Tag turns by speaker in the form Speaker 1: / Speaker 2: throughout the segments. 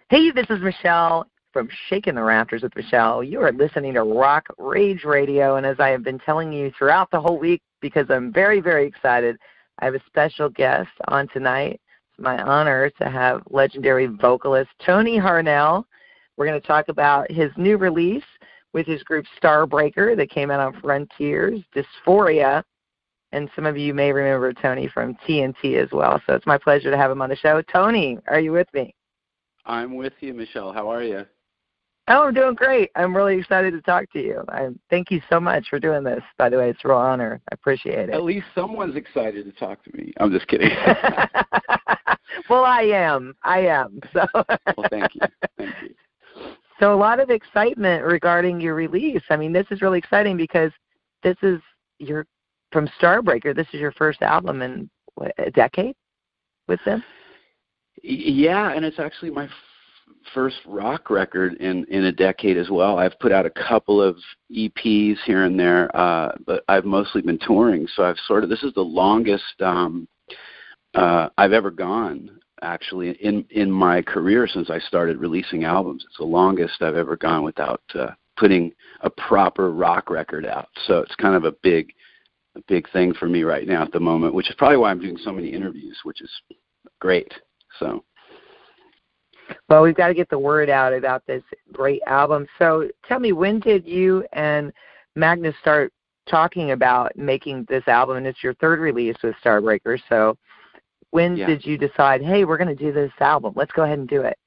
Speaker 1: Hey, this is Michelle from Shaking the Rafters with Michelle. You are listening to Rock Rage Radio, and as I have been telling you throughout the whole week, because I'm very, very excited, I have a special guest on tonight. It's my honor to have legendary vocalist Tony Harnell. We're going to talk about his new release with his group Starbreaker that came out on Frontiers, Dysphoria, and some of you may remember Tony from TNT as well. So it's my pleasure to have him on the show. Tony, are you with me?
Speaker 2: I'm with you, Michelle. How are you?
Speaker 1: Oh, I'm doing great. I'm really excited to talk to you. Thank you so much for doing this. By the way, it's a real honor. I appreciate it.
Speaker 2: At least someone's excited to talk to me. I'm just kidding.
Speaker 1: Well, I am. So.
Speaker 2: Well, thank you. Thank you.
Speaker 1: So a lot of excitement regarding your release. I mean, this is really exciting because this is from Starbreaker. This is your first album in a decade with them?
Speaker 2: Yeah, and it's actually my first rock record in a decade as well. I've put out a couple of EPs here and there, but I've mostly been touring. So this is the longest I've ever gone, actually, in my career since I started releasing albums. It's the longest I've ever gone without putting a proper rock record out. So it's kind of a big thing for me right now at the moment, which is probably why I'm doing so many interviews, which is great. So.
Speaker 1: Well, we've got to get the word out about this great album. So tell me, when did you and Magnus start talking about making this album? And it's your third release with Starbreaker. So when did you decide, hey, we're going to do this album? Let's go ahead and do it.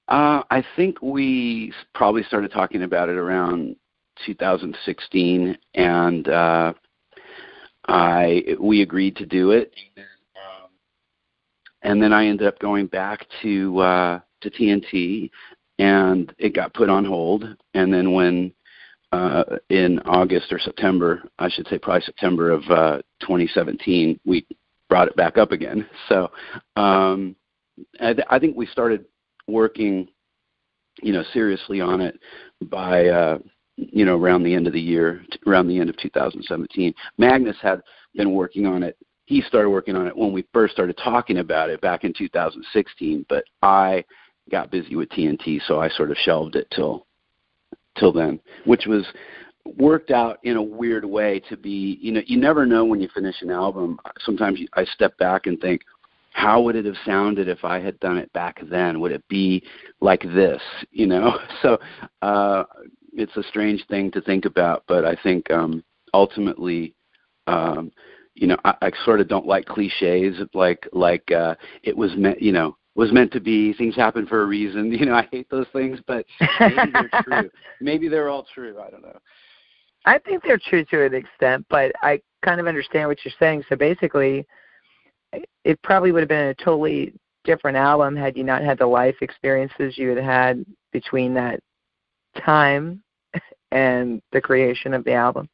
Speaker 2: I think we probably started talking about it around 2016, and we agreed to do it. And then I ended up going back to TNT, and it got put on hold. And then when in August or September, I should say probably September of 2017, we brought it back up again. So I think we started working, seriously on it by around the end of the year, around the end of 2017. Magnus had been working on it. He started working on it when we first started talking about it back in 2016, but I got busy with TNT, so I sort of shelved it till then, which was worked out in a weird way to be, you never know when you finish an album. Sometimes I step back and think, how would it have sounded if I had done it back then? Would it be like this, So it's a strange thing to think about, but I think ultimately, I sort of don't like cliches like it was meant to be. Things happen for a reason. I hate those things, but maybe they're true. Maybe they're all true. I don't know.
Speaker 1: I think they're true to an extent, but I kind of understand what you're saying. So basically, it probably would have been a totally different album had you not had the life experiences you had between that time and the creation of the album.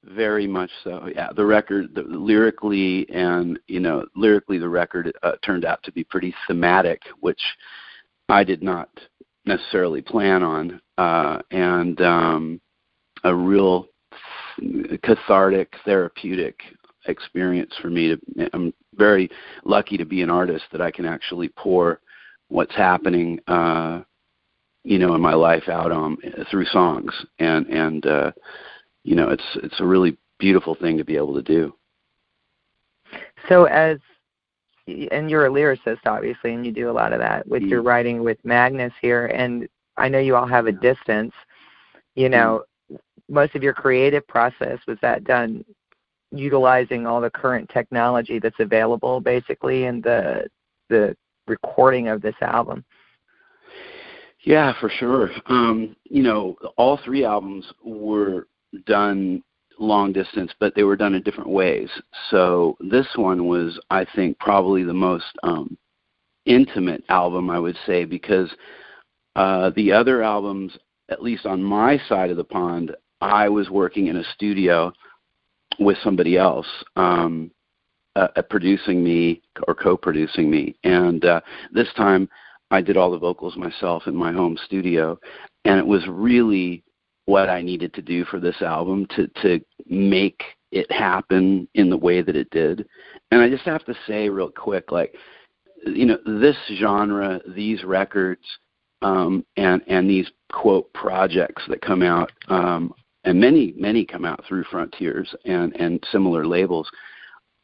Speaker 2: Very much so. Yeah, the record, lyrically, the record turned out to be pretty thematic, which I did not necessarily plan on, and a real cathartic, therapeutic experience for me. I'm very lucky to be an artist that I can actually pour what's happening, in my life out through songs, and it's a really beautiful thing to be able to do.
Speaker 1: So and you're a lyricist, obviously, and you do a lot of that with your writing with Magnus here, and I know you all have a distance. Most of your creative process, was that done utilizing all the current technology that's available, basically, in the recording of this album?
Speaker 2: Yeah, for sure. All three albums were done long distance, but they were done in different ways. So this one was, I think, probably the most intimate album, I would say, because the other albums, at least on my side of the pond, I was working in a studio with somebody else producing me or co-producing me. And this time I did all the vocals myself in my home studio, and it was really what I needed to do for this album to make it happen in the way that it did. And I just have to say real quick, this genre, these records, and these quote projects that come out, and many come out through Frontiers and similar labels.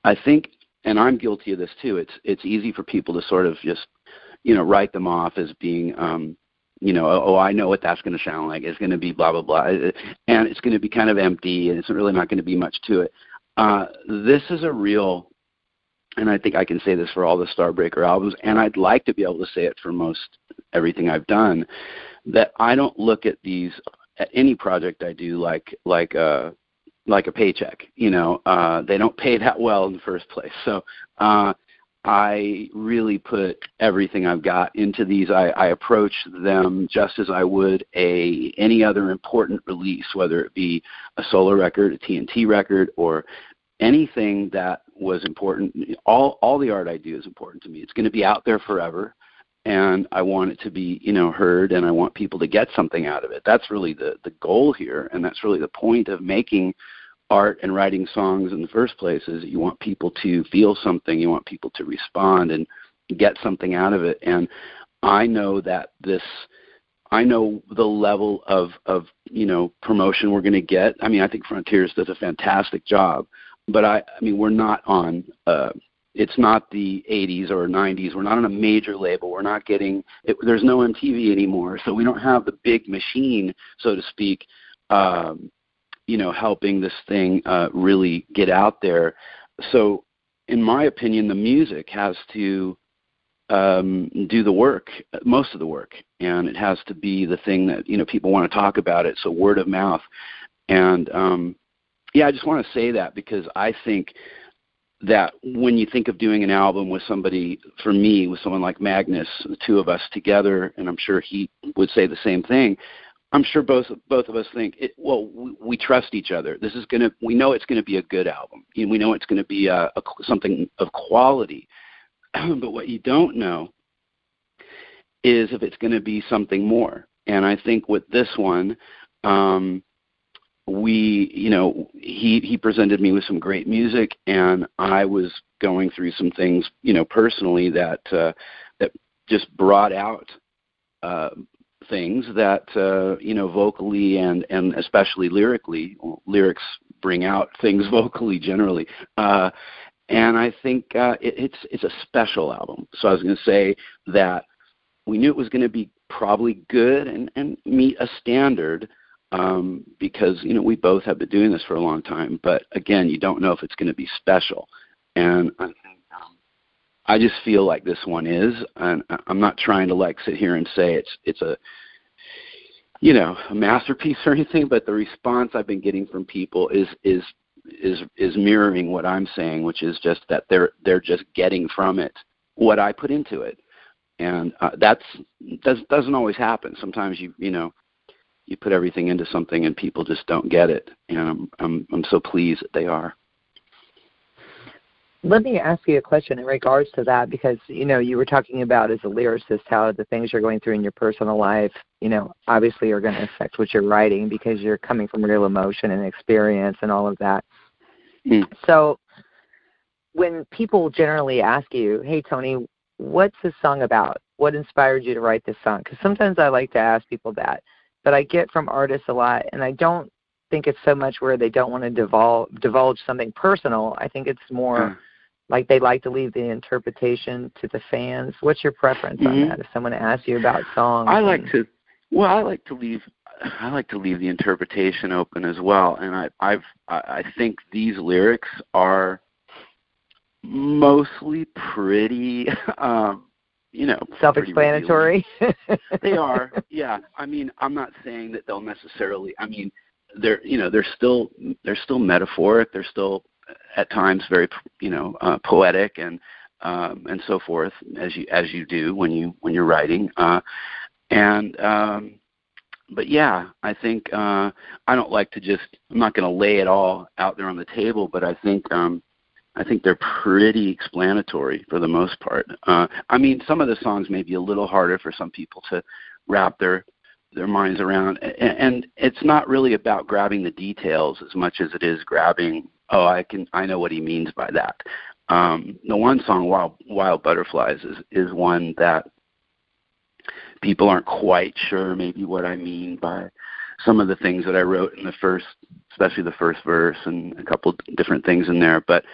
Speaker 2: I think, and I'm guilty of this too. It's easy for people to sort of just write them off as being oh, I know what that's going to sound like. It's going to be blah blah blah, and it's going to be kind of empty, and it's really not going to be much to it. This is a real, and I think I can say this for all the Starbreaker albums, and I'd like to be able to say it for most everything I've done, that I don't look at any project I do like a paycheck. They don't pay that well in the first place. So I really put everything I've got into these. I approach them just as I would any other important release, whether it be a solo record, a TNT record, or anything that was important. All the art I do is important to me. It's going to be out there forever, and I want it to be heard, and I want people to get something out of it. That's really the goal here, and that's really the point of making art and writing songs in the first place, is you want people to feel something, you want people to respond and get something out of it. And I know that I know the level of promotion we're going to get. I mean, I think Frontiers does a fantastic job, but I mean, we're not on it's not the 80s or 90s. We're not on a major label. We're not getting there's no MTV anymore, so we don't have the big machine, so to speak, helping this thing really get out there. So in my opinion, the music has to do the work, most of the work, and it has to be the thing that people want to talk about it. So word of mouth. And I just want to say that, because I think that when you think of doing an album with somebody, for me, with someone like Magnus, the two of us together, and I'm sure he would say the same thing, I'm sure both of us think, we trust each other. We know it's going to be a good album. We know it's going to be something of quality. But what you don't know is if it's going to be something more. And I think with this one, he presented me with some great music, and I was going through some things, personally that just brought out things that vocally and especially lyrically. Lyrics bring out things vocally generally, and I think it's a special album. So I was going to say that we knew it was going to be probably good and meet a standard, because we both have been doing this for a long time. But again, you don't know if it's going to be special, and I think I just feel like this one is, and I'm not trying to sit here and say it's a a masterpiece or anything, but the response I've been getting from people is mirroring what I'm saying, which is just that they're just getting from it what I put into it, and doesn't always happen. Sometimes you put everything into something and people just don't get it, and I'm so pleased that they are.
Speaker 1: Let me ask you a question in regards to that, because, you were talking about as a lyricist how the things you're going through in your personal life, obviously are going to affect what you're writing, because you're coming from real emotion and experience and all of that. So when people generally ask you, hey, Tony, what's this song about? What inspired you to write this song? Because sometimes I like to ask people that, but I get from artists a lot, and I don't think it's so much where they don't want to divulge something personal. I think it's more like they like to leave the interpretation to the fans. What's your preference on that? If someone asks you about songs,
Speaker 2: I like to leave the interpretation open as well. And I think these lyrics are mostly pretty,
Speaker 1: self-explanatory.
Speaker 2: They are, yeah. I mean, I'm not saying that they'll necessarily. I mean, they're still metaphoric. They're still at times very poetic and so forth, as you do when you're writing. But yeah, I think I don't like to I'm not going to lay it all out there on the table, but I think they're pretty explanatory for the most part. I mean, some of the songs may be a little harder for some people to wrap their minds around, and it's not really about grabbing the details as much as it is grabbing, I know what he means by that. The one song, Wild Butterflies, is one that people aren't quite sure maybe what I mean by some of the things that I wrote in the first, especially the first verse and a couple different things in there. But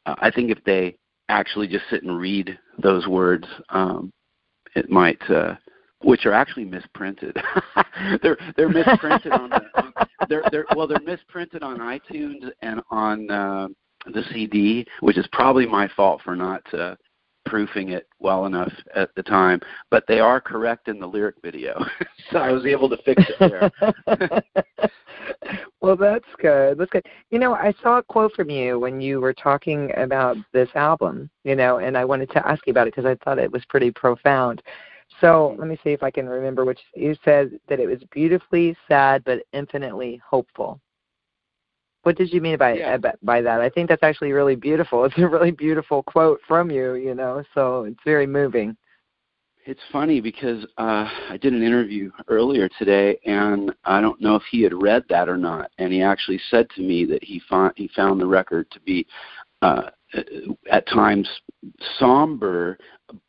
Speaker 2: I think if they actually just sit and read those words, it might, which are actually misprinted. they're misprinted on they're misprinted on iTunes and on the CD, which is probably my fault for not proofing it well enough at the time, but they are correct in the lyric video. So I was able to fix it there.
Speaker 1: Well, that's good. That's good. I saw a quote from you when you were talking about this album, and I wanted to ask you about it because I thought it was pretty profound. So let me see if I can remember which. You said that it was beautifully sad but infinitely hopeful. What did you mean by that? I think that's actually really beautiful. It's a really beautiful quote from you, so it's very moving.
Speaker 2: It's funny because I did an interview earlier today, and I don't know if he had read that or not, and he actually said to me that he found the record to be at times somber,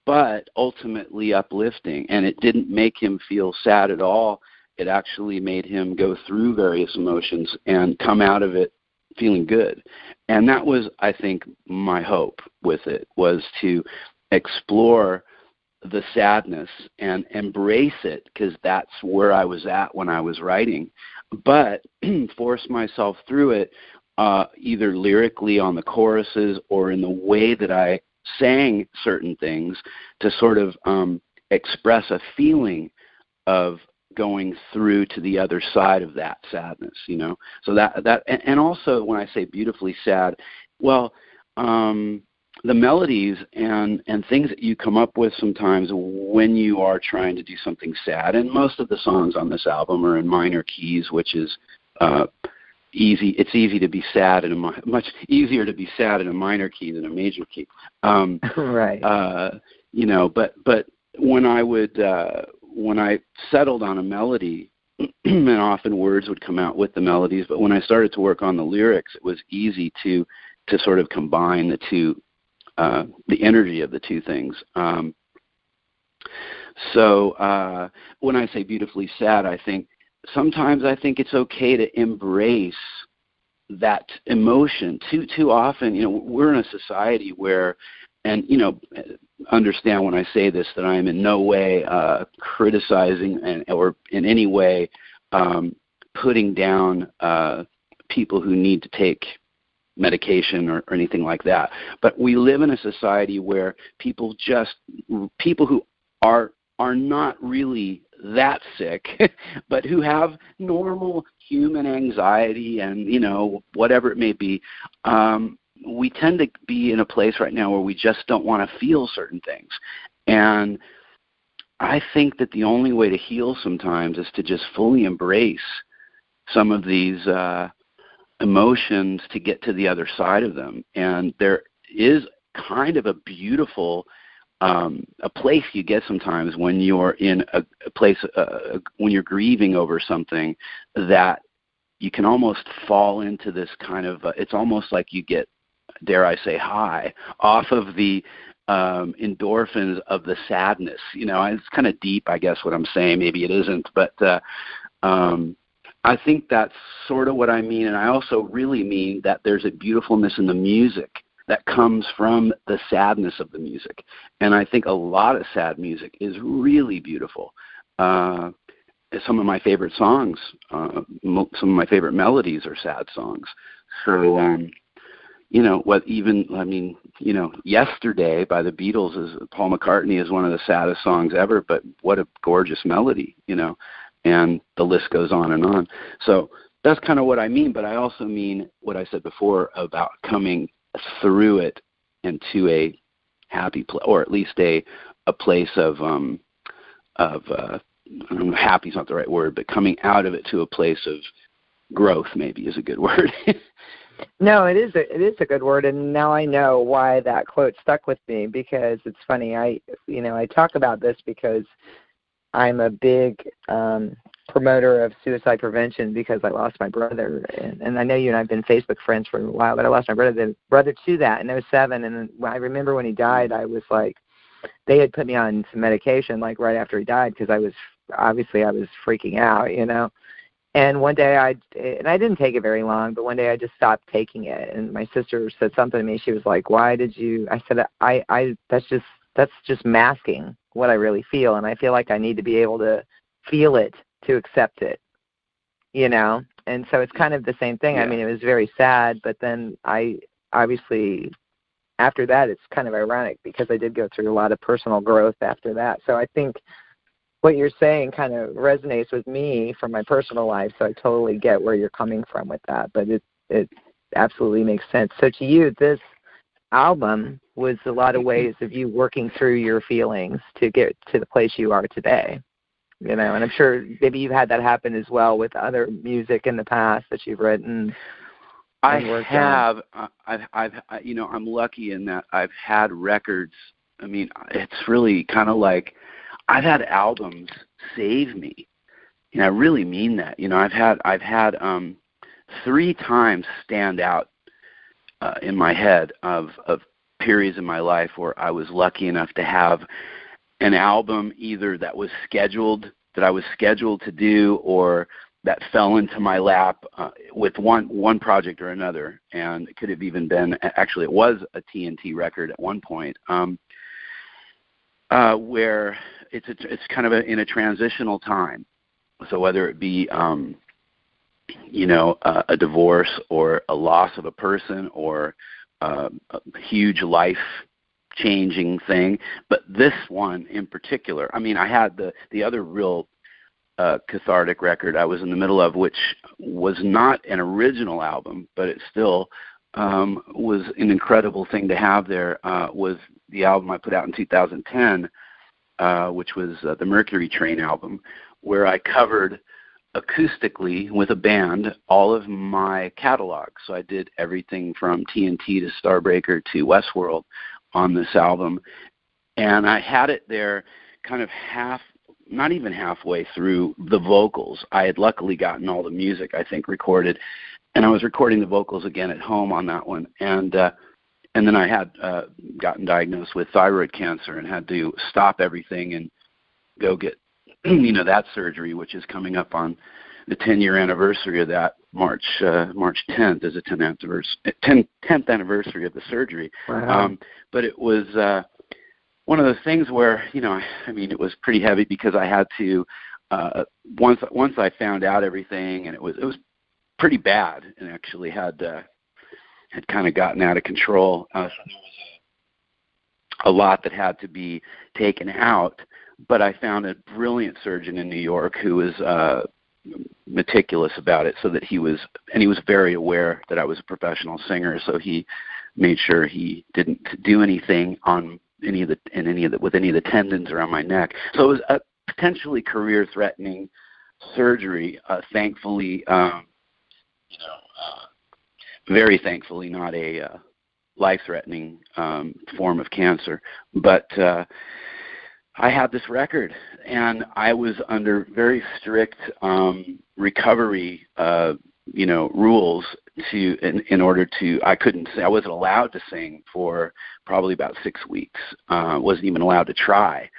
Speaker 2: but ultimately uplifting, and it didn't make him feel sad at all. It actually made him go through various emotions and come out of it feeling good. And that was, I think, my hope with it, was to explore the sadness and embrace it, because that's where I was at when I was writing, but force myself through it, either lyrically on the choruses or in the way that I sang certain things, to sort of express a feeling of going through to the other side of that sadness, So that and also when I say beautifully sad, well, the melodies and things that you come up with sometimes when you are trying to do something sad, and most of the songs on this album are in minor keys, which is easy. It's easy to be sad in much easier to be sad in a minor key than a major key.
Speaker 1: Right.
Speaker 2: But when I settled on a melody, and often words would come out with the melodies, but when I started to work on the lyrics, it was easy to sort of combine the two, the energy of the two things. So when I say beautifully sad, sometimes I think it's okay to embrace that emotion. Too often, we're in a society where, and understand when I say this that I am in no way criticizing or in any way putting down people who need to take medication or anything like that. But we live in a society where people who are not really that sick, but who have normal human anxiety and whatever it may be, we tend to be in a place right now where we just don't want to feel certain things. And I think that the only way to heal sometimes is to just fully embrace some of these emotions to get to the other side of them. And there is kind of a beautiful a place you get sometimes when you're in a place, when you're grieving over something, that you can almost fall into this kind of, it's almost like you get, dare I say, high off of the endorphins of the sadness. It's kind of deep, I guess, what I'm saying. Maybe it isn't, but I think that's sort of what I mean. And I also really mean that there's a beautifulness in the music that comes from the sadness of the music. And I think a lot of sad music is really beautiful. Some of my favorite songs, some of my favorite melodies are sad songs. So, Yesterday by the Beatles Paul McCartney is one of the saddest songs ever, but what a gorgeous melody, and the list goes on and on. So that's kind of what I mean, but I also mean what I said before about coming through it into a happy place, or at least a place of I don't know, happy is not the right word, but coming out of it to a place of growth maybe is a good word.
Speaker 1: No, it is a good word, and now I know why that quote stuck with me, because it's funny. I talk about this because I'm a big promoter of suicide prevention because I lost my brother, and I know you and I have been Facebook friends for a while, but I lost my brother to that in '07, and I remember when he died, I was like, they had put me on some medication like right after he died because I was freaking out, you know. And one day I didn't take it very long, but one day I just stopped taking it, and my sister said something to me. She was like, "Why did you?" I said, "I that's just masking what I really feel, and I feel like I need to be able to feel it to accept it, you know." And so it's kind of the same thing.
Speaker 2: Yeah.
Speaker 1: I mean, it was very sad, but then I obviously after that it's kind of ironic because I did go through a lot of personal growth after that. So I think what you're saying kind of resonates with me from my personal life, so I totally get where you're coming from with that, but it absolutely makes sense. So to you, this album was a lot of ways of you working through your feelings to get to the place you are today, you know, and I'm sure maybe you've had that happen as well with other music in the past that you've written.
Speaker 2: I've you know, I'm lucky in that I've had records. I mean, it's really kind of like I've had albums save me. You know, I really mean that. You know, I've had 3 times stand out in my head of periods in my life where I was lucky enough to have an album either that I was scheduled to do, or that fell into my lap with one project or another. And it could have even been, actually it was a TNT record at one point, where it's kind of in a transitional time. So whether it be you know, a divorce or a loss of a person or a huge life-changing thing. But this one in particular, I mean, I had the other real cathartic record I was in the middle of, which was not an original album, but it still was an incredible thing to have there, was the album I put out in 2010, which was the Mercury Train album, where I covered acoustically with a band all of my catalog. So I did everything from TNT to Starbreaker to Westworld on this album. And I had it there kind of not even halfway through the vocals. I had luckily gotten all the music, I think, recorded. And I was recording the vocals again at home on that one. And then I had gotten diagnosed with thyroid cancer and had to stop everything and go get you know, that surgery, which is coming up on the 10-year anniversary of that. March 10th is the 10th anniversary of the surgery.
Speaker 1: Wow.
Speaker 2: But it was one of those things where, you know, I mean, it was pretty heavy because I had to once I found out everything, and it was pretty bad, and actually had kind of gotten out of control. So there was a lot that had to be taken out. But I found a brilliant surgeon in New York who was meticulous about it, so that he was very aware that I was a professional singer. So he made sure he didn't do anything on with any of the tendons around my neck. So it was a potentially career-threatening surgery. Thankfully, very thankfully, not a life-threatening form of cancer, but. I had this record, and I was under very strict recovery, rules in order to. I wasn't allowed to sing for probably about 6 weeks. Wasn't even allowed to try,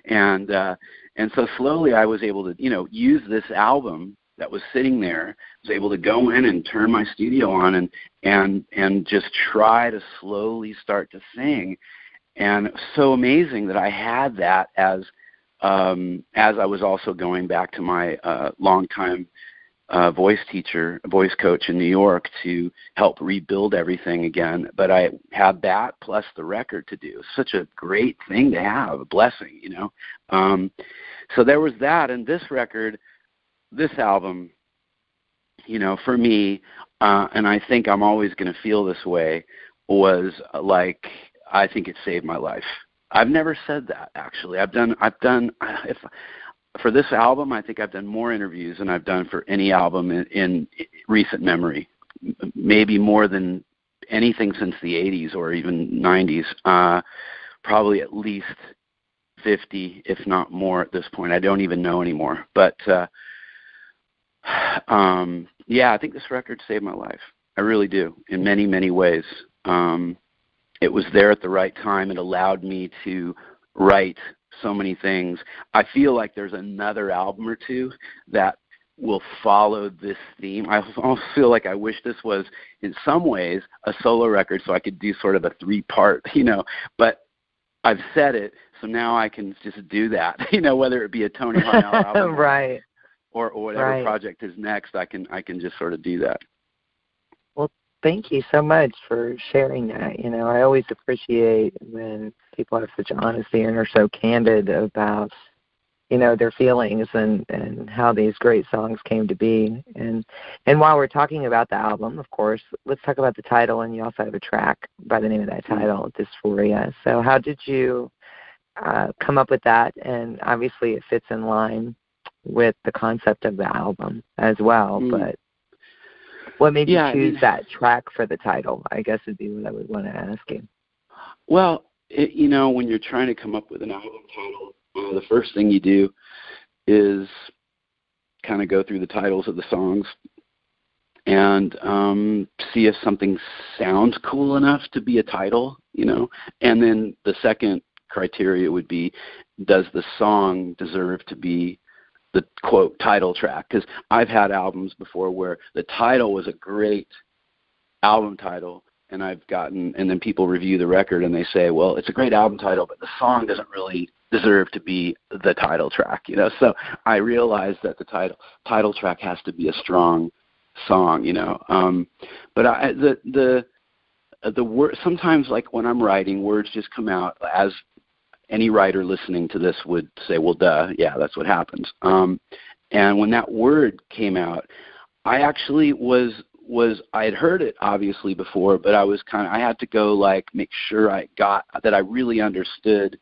Speaker 2: and so slowly I was able to, use this album that was sitting there. I was able to go in and turn my studio on and just try to slowly start to sing. And so amazing that I had that as I was also going back to my longtime voice coach in New York to help rebuild everything again. But I had that plus the record to do. Such a great thing to have, a blessing, So there was that, and this record, this album, for me, and I think I'm always going to feel this way, was like, I think it saved my life. I've never said that, actually. For this album, I think I've done more interviews than I've done for any album in recent memory, maybe more than anything since the 80s or even 90s, probably at least 50, if not more at this point. I don't even know anymore. But, yeah, I think this record saved my life. I really do, in many, many ways. It was there at the right time. It allowed me to write so many things. I feel like there's another album or two that will follow this theme. I almost feel like I wish this was, in some ways, a solo record so I could do sort of a 3-part, but I've said it, so now I can just do that, whether it be a Tony Harnell album
Speaker 1: right.
Speaker 2: or whatever
Speaker 1: right.
Speaker 2: project is next, I can just sort of do that.
Speaker 1: Well, thank you so much for sharing that. I always appreciate when people have such honesty and are so candid about, their feelings and how these great songs came to be. And while we're talking about the album, of course, let's talk about the title. And you also have a track by the name of that title, Dysphoria. So how did you come up with that? And obviously it fits in line with the concept of the album as well. But what made you choose that track for the title, I guess would be what I would want to ask you.
Speaker 2: Well, when you're trying to come up with an album title, the first thing you do is kind of go through the titles of the songs and see if something sounds cool enough to be a title, And then the second criteria would be, does the song deserve to be the, quote, title track? Because I've had albums before where the title was a great album title, and then people review the record and they say, well, it's a great album title, but the song doesn't really deserve to be the title track, So I realized that the title track has to be a strong song, But the word, sometimes, like when I'm writing, words just come out, as any writer listening to this would say, well, duh, yeah, that's what happens. And when that word came out, I actually I had heard it obviously before, but I had to go make sure that I really understood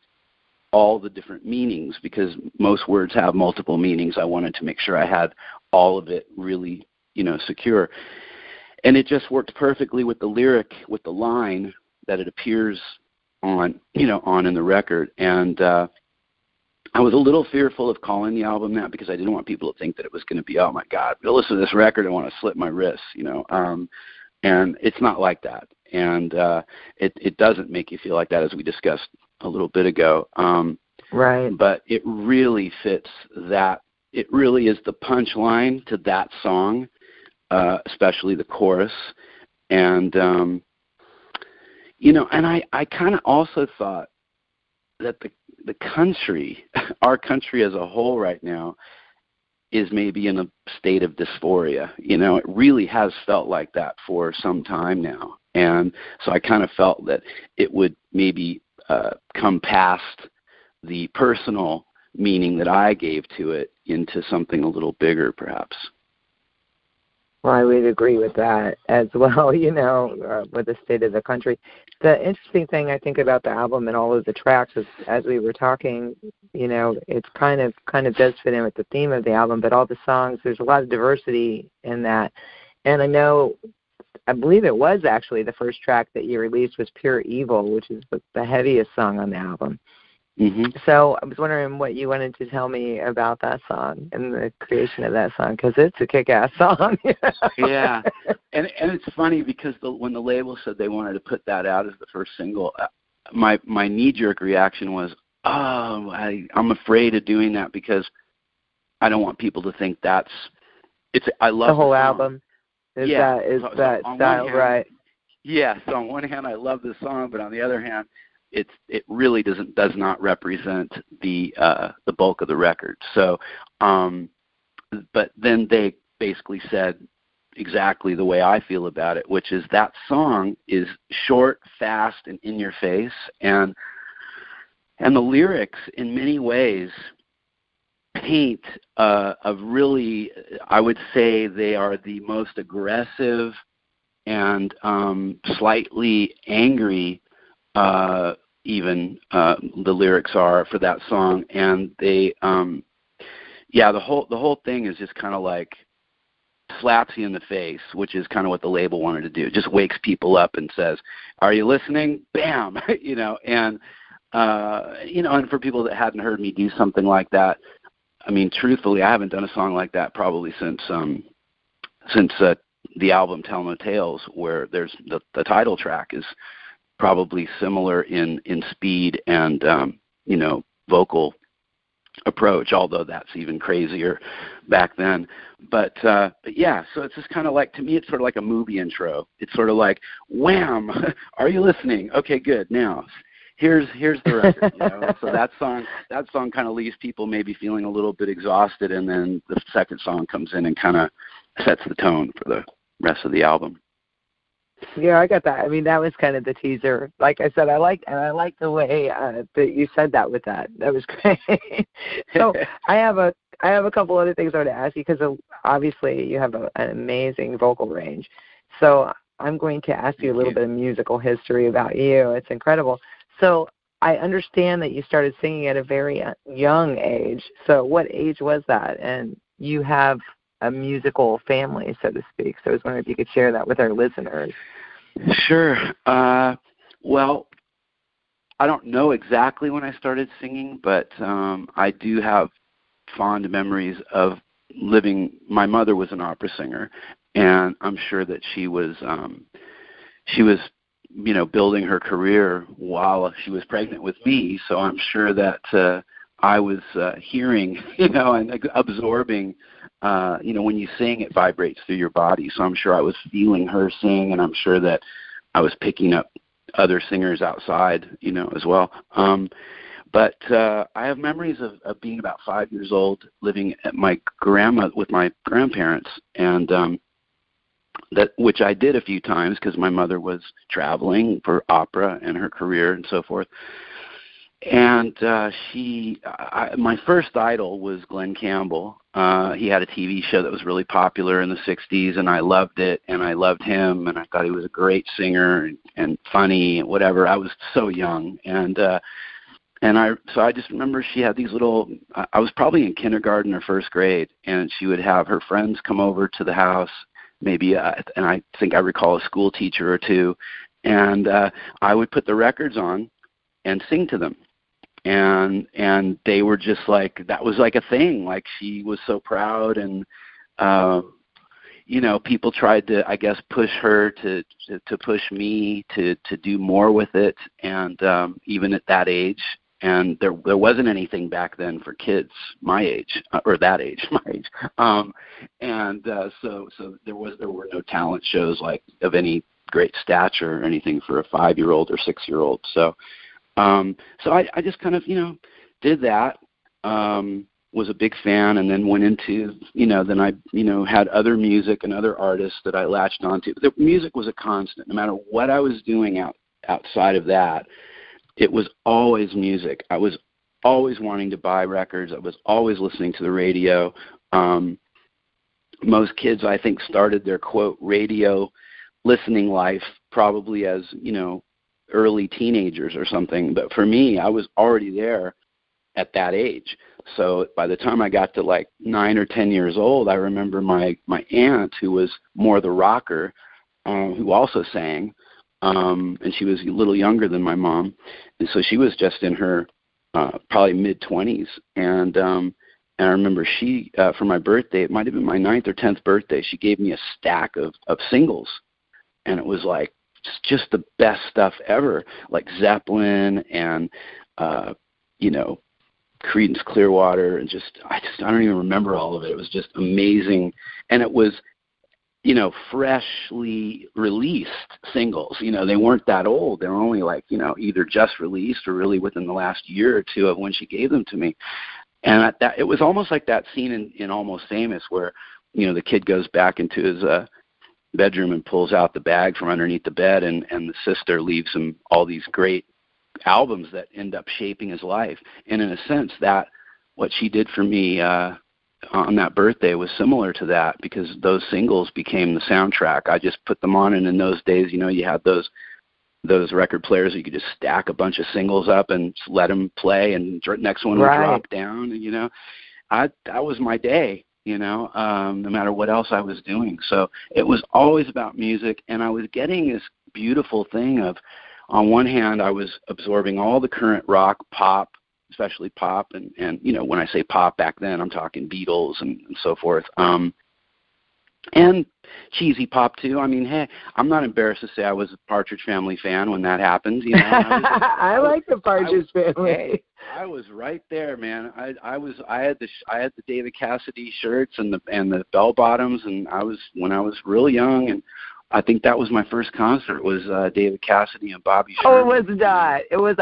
Speaker 2: all the different meanings, because most words have multiple meanings. I wanted to make sure I had all of it really, secure. And it just worked perfectly with the lyric, with the line that it appears on in the record. And I was a little fearful of calling the album that, because I didn't want people to think that it was going to be, oh my God, I'll listen to this record and want to slit my wrists, and it's not like that. And it doesn't make you feel like that, as we discussed a little bit ago.
Speaker 1: Right.
Speaker 2: But it really fits that. It really is the punchline to that song, especially the chorus. And, and I kind of also thought that the country, our country as a whole right now, is maybe in a state of dysphoria. It really has felt like that for some time now. And so I kind of felt that it would maybe come past the personal meaning that I gave to it into something a little bigger, perhaps.
Speaker 1: Well, I would agree with that as well, with the state of the country. The interesting thing I think about the album and all of the tracks is, as we were talking, it's kind of does fit in with the theme of the album, but all the songs, there's a lot of diversity in that. And I believe it was actually the first track that you released was Pure Evil, which is the heaviest song on the album.
Speaker 2: Mm-hmm.
Speaker 1: So I was wondering what you wanted to tell me about that song and the creation of that song, because it's a kick-ass song.
Speaker 2: Yeah, and it's funny because when the label said they wanted to put that out as the first single, my knee-jerk reaction was, I'm afraid of doing that because I don't want people to think I love
Speaker 1: the whole
Speaker 2: the
Speaker 1: album. Is that style, right?
Speaker 2: Yeah. So on one hand, I love the song, but on the other hand, it really does not represent the bulk of the record. So, but then they basically said exactly the way I feel about it, which is that song is short, fast, and in your face, and the lyrics in many ways paint a really, I would say they are the most aggressive and slightly angry even the lyrics are for that song, and they the whole thing is just kind of like slaps you in the face, which is kind of what the label wanted to do. It just wakes people up and says, are you listening? Bam. And and for people that hadn't heard me do something like that, I mean, truthfully, I haven't done a song like that probably since the album Tell No Tales, where there's the title track is probably similar in speed and vocal approach, although that's even crazier back then. But yeah, so it's just kind of like, to me, it's sort of like a movie intro. It's sort of like, wham, are you listening? Okay, good. Now here's the record. So that song kind of leaves people maybe feeling a little bit exhausted, and then the second song comes in and kind of sets the tone for the rest of the album.
Speaker 1: Yeah, I got that. I mean, that was kind of the teaser. Like I said, I liked the way that you said that with that. That was great. So I have a couple other things I want to ask you, because obviously you have an amazing vocal range. So I'm going to ask you a little bit of musical history about you. It's incredible. So I understand that you started singing at a very young age. So what age was that? And you have a musical family, so to speak. So I was wondering if you could share that with our listeners.
Speaker 2: Sure. Well, I don't know exactly when I started singing, but I do have fond memories of living. My mother was an opera singer, and I'm sure that she was building her career while she was pregnant with me. So I'm sure that I was hearing, and absorbing. When you sing, it vibrates through your body. So I'm sure I was feeling her sing, and I'm sure that I was picking up other singers outside, as well. But I have memories of being about 5 years old, living at with my grandparents, and which I did a few times because my mother was traveling for opera and her career and so forth. And my first idol was Glenn Campbell. He had a TV show that was really popular in the 60s, and I loved it, and I loved him, and I thought he was a great singer and funny and whatever. I was so young, so I just remember she had these little, I was probably in kindergarten or first grade, and she would have her friends come over to the house, maybe, and I think I recall a school teacher or two, and I would put the records on and sing to them. And they were just like, that was like a thing. Like, she was so proud, and people tried to, I guess, push her to push me to do more with it. And even at that age, and there wasn't anything back then for kids my age, or that age, my age. So there were no talent shows like of any great stature or anything for a 5-year-old or 6-year-old. So I just kind of, did that, was a big fan, and then went into, then I, had other music and other artists that I latched onto. The music was a constant. No matter what I was doing outside of that, it was always music. I was always wanting to buy records. I was always listening to the radio. Most kids, I think, started their, quote, radio listening life probably as, early teenagers or something. But for me, I was already there at that age. So by the time I got to like 9 or 10 years old, I remember my aunt, who was more the rocker, who also sang, and she was a little younger than my mom. And so she was just in her probably mid-20s. And I remember she, for my birthday, it might have been my 9th or 10th birthday, she gave me a stack of singles. And it was like, just the best stuff ever, like Zeppelin and Creedence Clearwater, and I don't even remember all of it. It was just amazing, and it was freshly released singles. They weren't that old. They were only like either just released or really within the last year or two of when she gave them to me. And it was almost like that scene in Almost Famous where the kid goes back into his bedroom and pulls out the bag from underneath the bed, and the sister leaves him all these great albums that end up shaping his life. And in a sense, that what she did for me on that birthday was similar to that, because those singles became the soundtrack. I just put them on, and in those days, you had those record players, you could just stack a bunch of singles up and let them play, and next one would drop down, and that was my day. No matter what else I was doing. So it was always about music, and I was getting this beautiful thing of, on one hand, I was absorbing all the current rock, pop, especially pop, and when I say pop back then, I'm talking Beatles and so forth. And cheesy pop too. I mean, hey, I'm not embarrassed to say I was a Partridge Family fan when that happened.
Speaker 1: I like the Partridge Family.
Speaker 2: Hey, I was right there, man. I had the David Cassidy shirts and the bell bottoms, and when I was real young, and I think that was my first concert was David Cassidy and Bobby Sherman.
Speaker 1: Oh, it was not. It was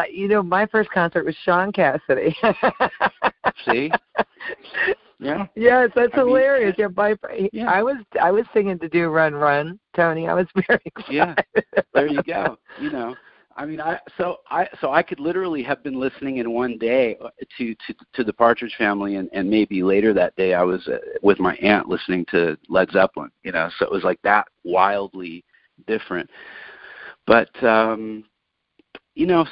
Speaker 1: my first concert was Sean Cassidy.
Speaker 2: See. Yeah.
Speaker 1: Yes, that's hilarious. I was singing to do Run Run, Tony. I was very excited.
Speaker 2: Yeah. There you go. I mean, so I could literally have been listening in one day to the Partridge Family, and maybe later that day I was with my aunt listening to Led Zeppelin. So it was like that wildly different. But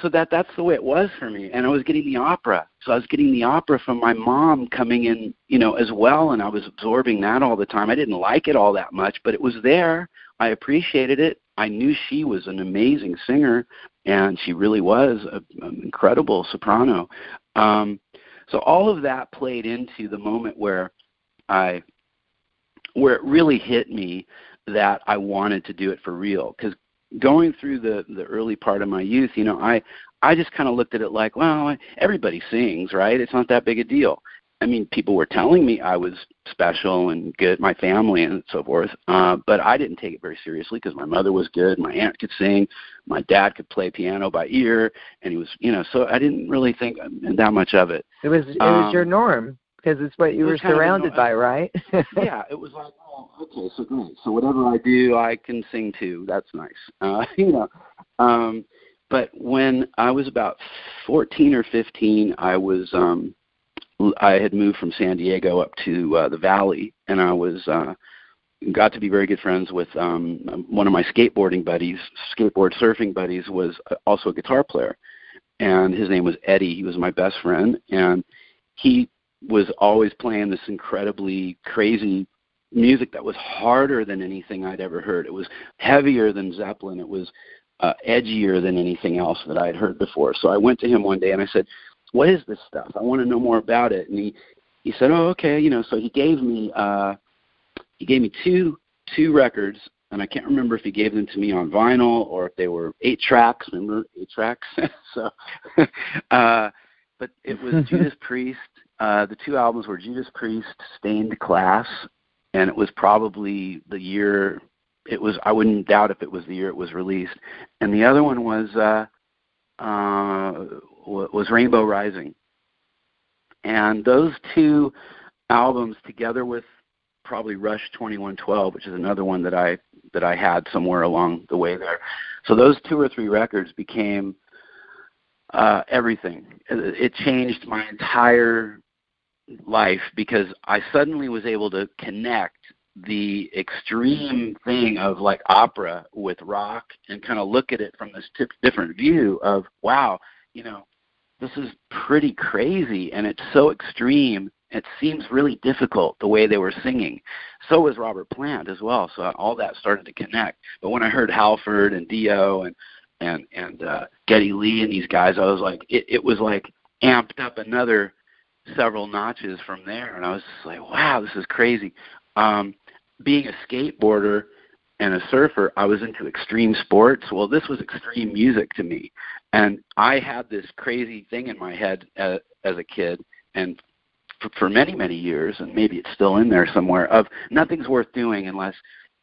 Speaker 2: so that's the way it was for me. And I was getting the opera. So I was getting the opera from my mom coming in, as well, and I was absorbing that all the time. I didn't like it all that much, but it was there. I appreciated it. I knew she was an amazing singer, and she really was an incredible soprano. So all of that played into the moment where it really hit me that I wanted to do it for real. Because going through the early part of my youth, I just kind of looked at it like, well, everybody sings, right? It's not that big a deal. I mean, people were telling me I was special and good, my family and so forth, but I didn't take it very seriously because my mother was good, my aunt could sing, my dad could play piano by ear, and he was, so I didn't really think that much of it.
Speaker 1: It was your norm because it's what you were surrounded by, right?
Speaker 2: Yeah, it was like, oh, okay, so great. So whatever I do, I can sing too. That's nice, But when I was about 14 or 15, I had moved from San Diego up to the Valley, and I was got to be very good friends with one of my skateboard surfing buddies was also a guitar player, and his name was Eddie. He was my best friend, and he was always playing this incredibly crazy music that was harder than anything I'd ever heard. It was heavier than Zeppelin. It was edgier than anything else that I had heard before. So I went to him one day and I said, what is this stuff? I want to know more about it. And he said, oh, okay, so he gave me two records, and I can't remember if he gave them to me on vinyl or if they were 8 tracks. Remember 8 tracks? So, but it was Judas Priest. The 2 albums were Judas Priest, Stained Class, and it was probably the year. I wouldn't doubt if it was the year it was released. And the other one was Rainbow Rising. And those 2 albums, together with probably Rush 2112, which is another one that I had somewhere along the way there. So those 2 or 3 records became everything. It changed my entire life because I suddenly was able to connect the extreme thing of like opera with rock and kind of look at it from this different view of, wow, this is pretty crazy and it's so extreme. It seems really difficult the way they were singing. So was Robert Plant as well. So all that started to connect. But when I heard Halford and Dio and Geddy Lee and these guys, I was like, it was like amped up another several notches from there. And I was just like, wow, this is crazy. Being a skateboarder and a surfer, I was into extreme sports. Well, this was extreme music to me. And I had this crazy thing in my head as a kid and for many, many years, and maybe it's still in there somewhere, of nothing's worth doing unless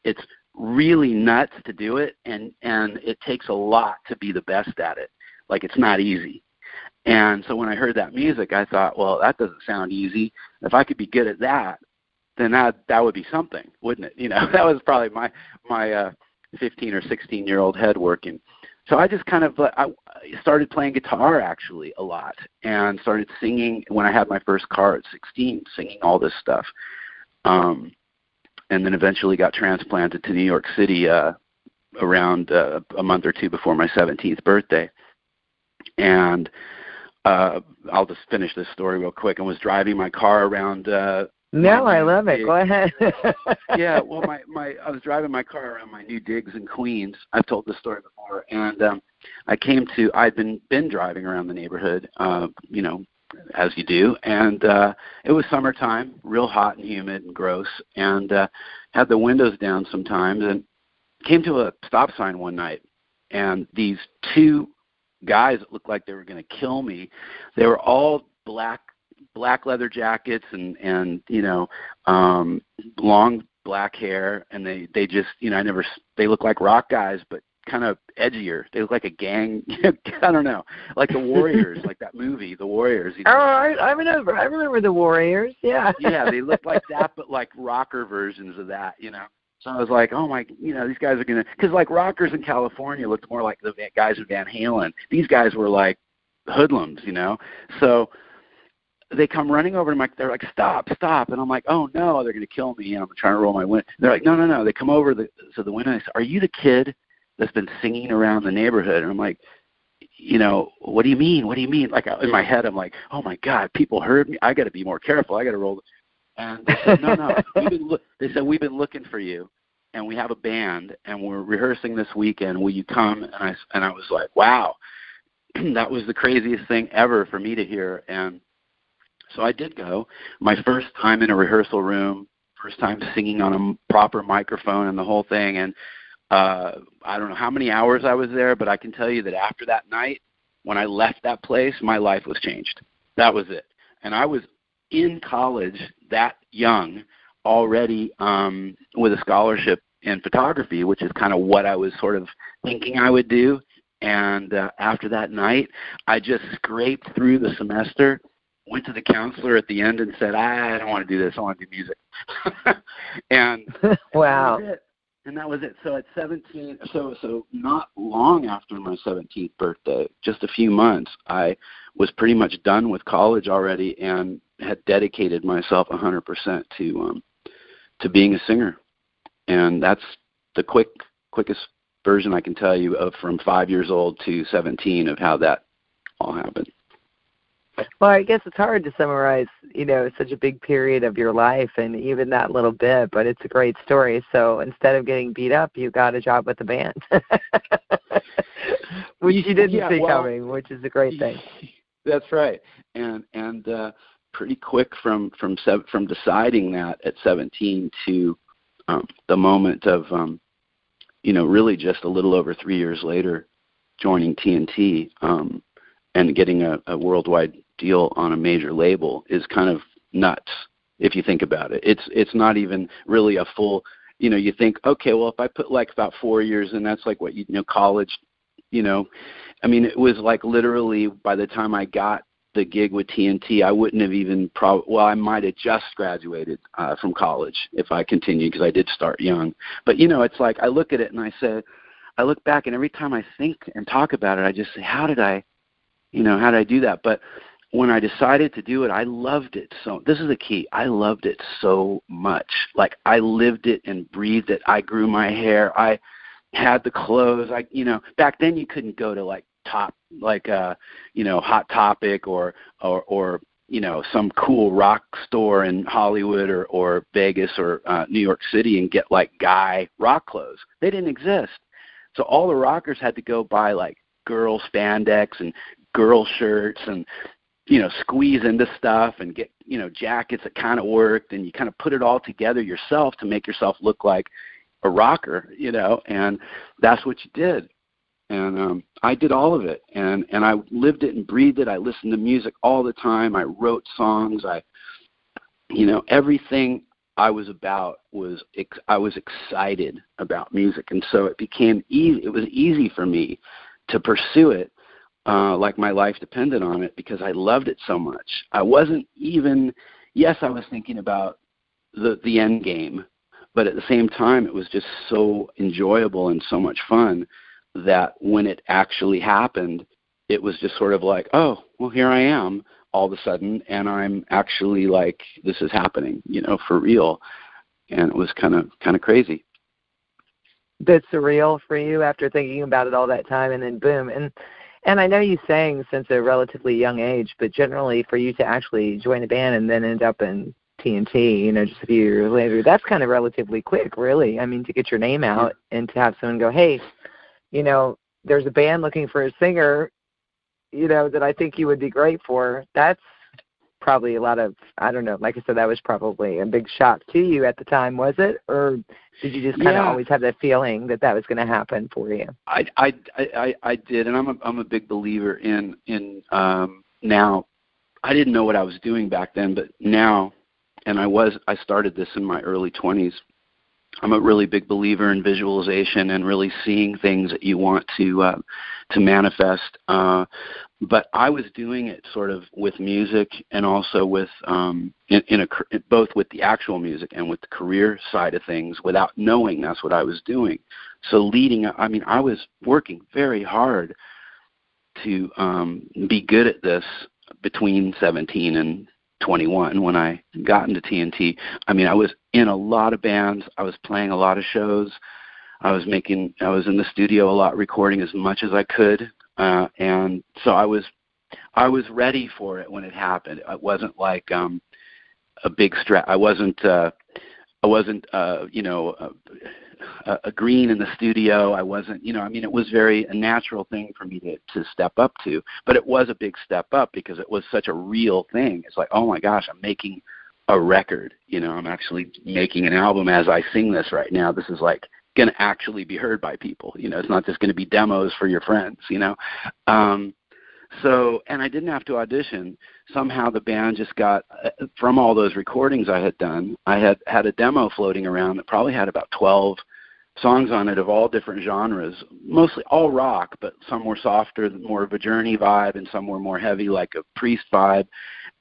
Speaker 2: it's really nuts to do it, and it takes a lot to be the best at it. Like, it's not easy. And so when I heard that music, I thought, well, that doesn't sound easy. If I could be good at that, then that would be something, wouldn't it? That was probably my 15 or 16-year-old head working. So I just kind of I started playing guitar actually a lot and started singing when I had my first car at 16, singing all this stuff. And then eventually got transplanted to New York City around a month or 2 before my 17th birthday. And I'll just finish this story real quick. I was driving my car around
Speaker 1: No, I love it. Go ahead.
Speaker 2: Yeah, well, I was driving my car around my new digs in Queens. I've told this story before, and I'd been driving around the neighborhood, as you do, and it was summertime, real hot and humid and gross, and had the windows down sometimes, and came to a stop sign one night, and these two guys that looked like they were going to kill me, they were all black leather jackets and long black hair, and they just, they look like rock guys, but kind of edgier. They look like a gang. I don't know, like the Warriors, like that movie, The Warriors.
Speaker 1: Oh, I remember the Warriors. Yeah.
Speaker 2: Yeah, they look like that, but like rocker versions of that. So I was like, oh my, these guys are gonna, because like rockers in California looked more like the guys in Van Halen. These guys were like hoodlums, So they come running over to they're like, stop, and I'm like, oh no, they're gonna kill me. And I'm trying to roll my window. They're like, no. They come over to the window and they say, are you the kid that's been singing around the neighborhood? And I'm like, what do you mean? Like in my head, I'm like, oh my God, people heard me. I got to be more careful. I got to roll. And they said, no. They said, we've been looking for you, and we have a band, and we're rehearsing this weekend. Will you come? And I was like, wow, that was the craziest thing ever for me to hear. And so I did go. My first time in a rehearsal room, first time singing on a proper microphone and the whole thing. And I don't know how many hours I was there, but I can tell you that after that night, when I left that place, my life was changed. That was it. And I was in college that young already with a scholarship in photography, which is kind of what I was sort of thinking I would do. And after that night, I just scraped through the semester, went to the counselor at the end and said, I don't want to do this. I want to do music. And
Speaker 1: wow.
Speaker 2: And that was it. So at 17, so not long after my 17th birthday, just a few months, I was pretty much done with college already and had dedicated myself 100% to being a singer. And that's the quickest version I can tell you of from 5 years old to 17 of how that all happened.
Speaker 1: Well, I guess it's hard to summarize, such a big period of your life and even that little bit, but it's a great story. So instead of getting beat up, you got a job with the band, which you didn't see coming, which is a great thing.
Speaker 2: That's right. And pretty quick from deciding that at 17 to the moment of, really just a little over 3 years later, joining TNT and getting a worldwide deal on a major label is kind of nuts if you think about it. It's not even really a full, you think, okay, well, if I put like about 4 years in, that's like what college, I mean, it was like literally by the time I got the gig with TNT, I wouldn't have even I might have just graduated from college if I continued, because I did start young. But it's like I look at it and I look back, and every time I think and talk about it, I just say, how did I do that? But when I decided to do it, I loved it. So this is the key. I loved it so much. Like I lived it and breathed it. I grew my hair. I had the clothes. Back then you couldn't go to Hot Topic or some cool rock store in Hollywood or Vegas or New York City and get like guy rock clothes. They didn't exist. So all the rockers had to go buy like girl spandex and girl shirts and squeeze into stuff and get jackets that kind of worked, and you kind of put it all together yourself to make yourself look like a rocker, and that's what you did. And I did all of it, and I lived it and breathed it. I listened to music all the time. I wrote songs. Everything I was about I was excited about music, and so it became easy. It was easy for me to pursue it like my life depended on it, because I loved it so much. I wasn't even, yes, I was thinking about the end game, but at the same time, it was just so enjoyable and so much fun that when it actually happened, it was just sort of like, oh, well, here I am all of a sudden, and I'm actually like, this is happening, for real. And it was kind of crazy.
Speaker 1: That's surreal for you after thinking about it all that time, and then boom. And I know you sang since a relatively young age, but generally for you to actually join a band and then end up in TNT, just a few years later. That's kind of relatively quick, really. I mean, to get your name out and to have someone go, hey, there's a band looking for a singer, that I think you would be great for. That's probably a lot of, I don't know, like I said, that was probably a big shock to you at the time, was it? Or did you just kind of always have that feeling that was going to happen for you?
Speaker 2: I did, and I'm a big believer in now. I didn't know what I was doing back then, but now, and I started this in my early 20s. I'm a really big believer in visualization and really seeing things that you want to manifest. But I was doing it sort of with music and also with both with the actual music and with the career side of things without knowing that's what I was doing. So I was working very hard to be good at this between 17 and 21 when I got into TNT. I mean, I was in a lot of bands. I was playing a lot of shows. I was in the studio a lot, recording as much as I could. And so I was ready for it when it happened. It wasn't like a big stress. I wasn't a green in the studio. I wasn't, it was a natural thing for me to step up to, but it was a big step up because it was such a real thing. It's like, oh my gosh, I'm making a record, I'm actually making an album as I sing this right now. This is like going to actually be heard by people. It's not just going to be demos for your friends, So, and I didn't have to audition. Somehow the band just got, from all those recordings I had done, I had a demo floating around that probably had about 12 songs on it of all different genres, mostly all rock, but some were softer, more of a Journey vibe, and some were more heavy, like a Priest vibe.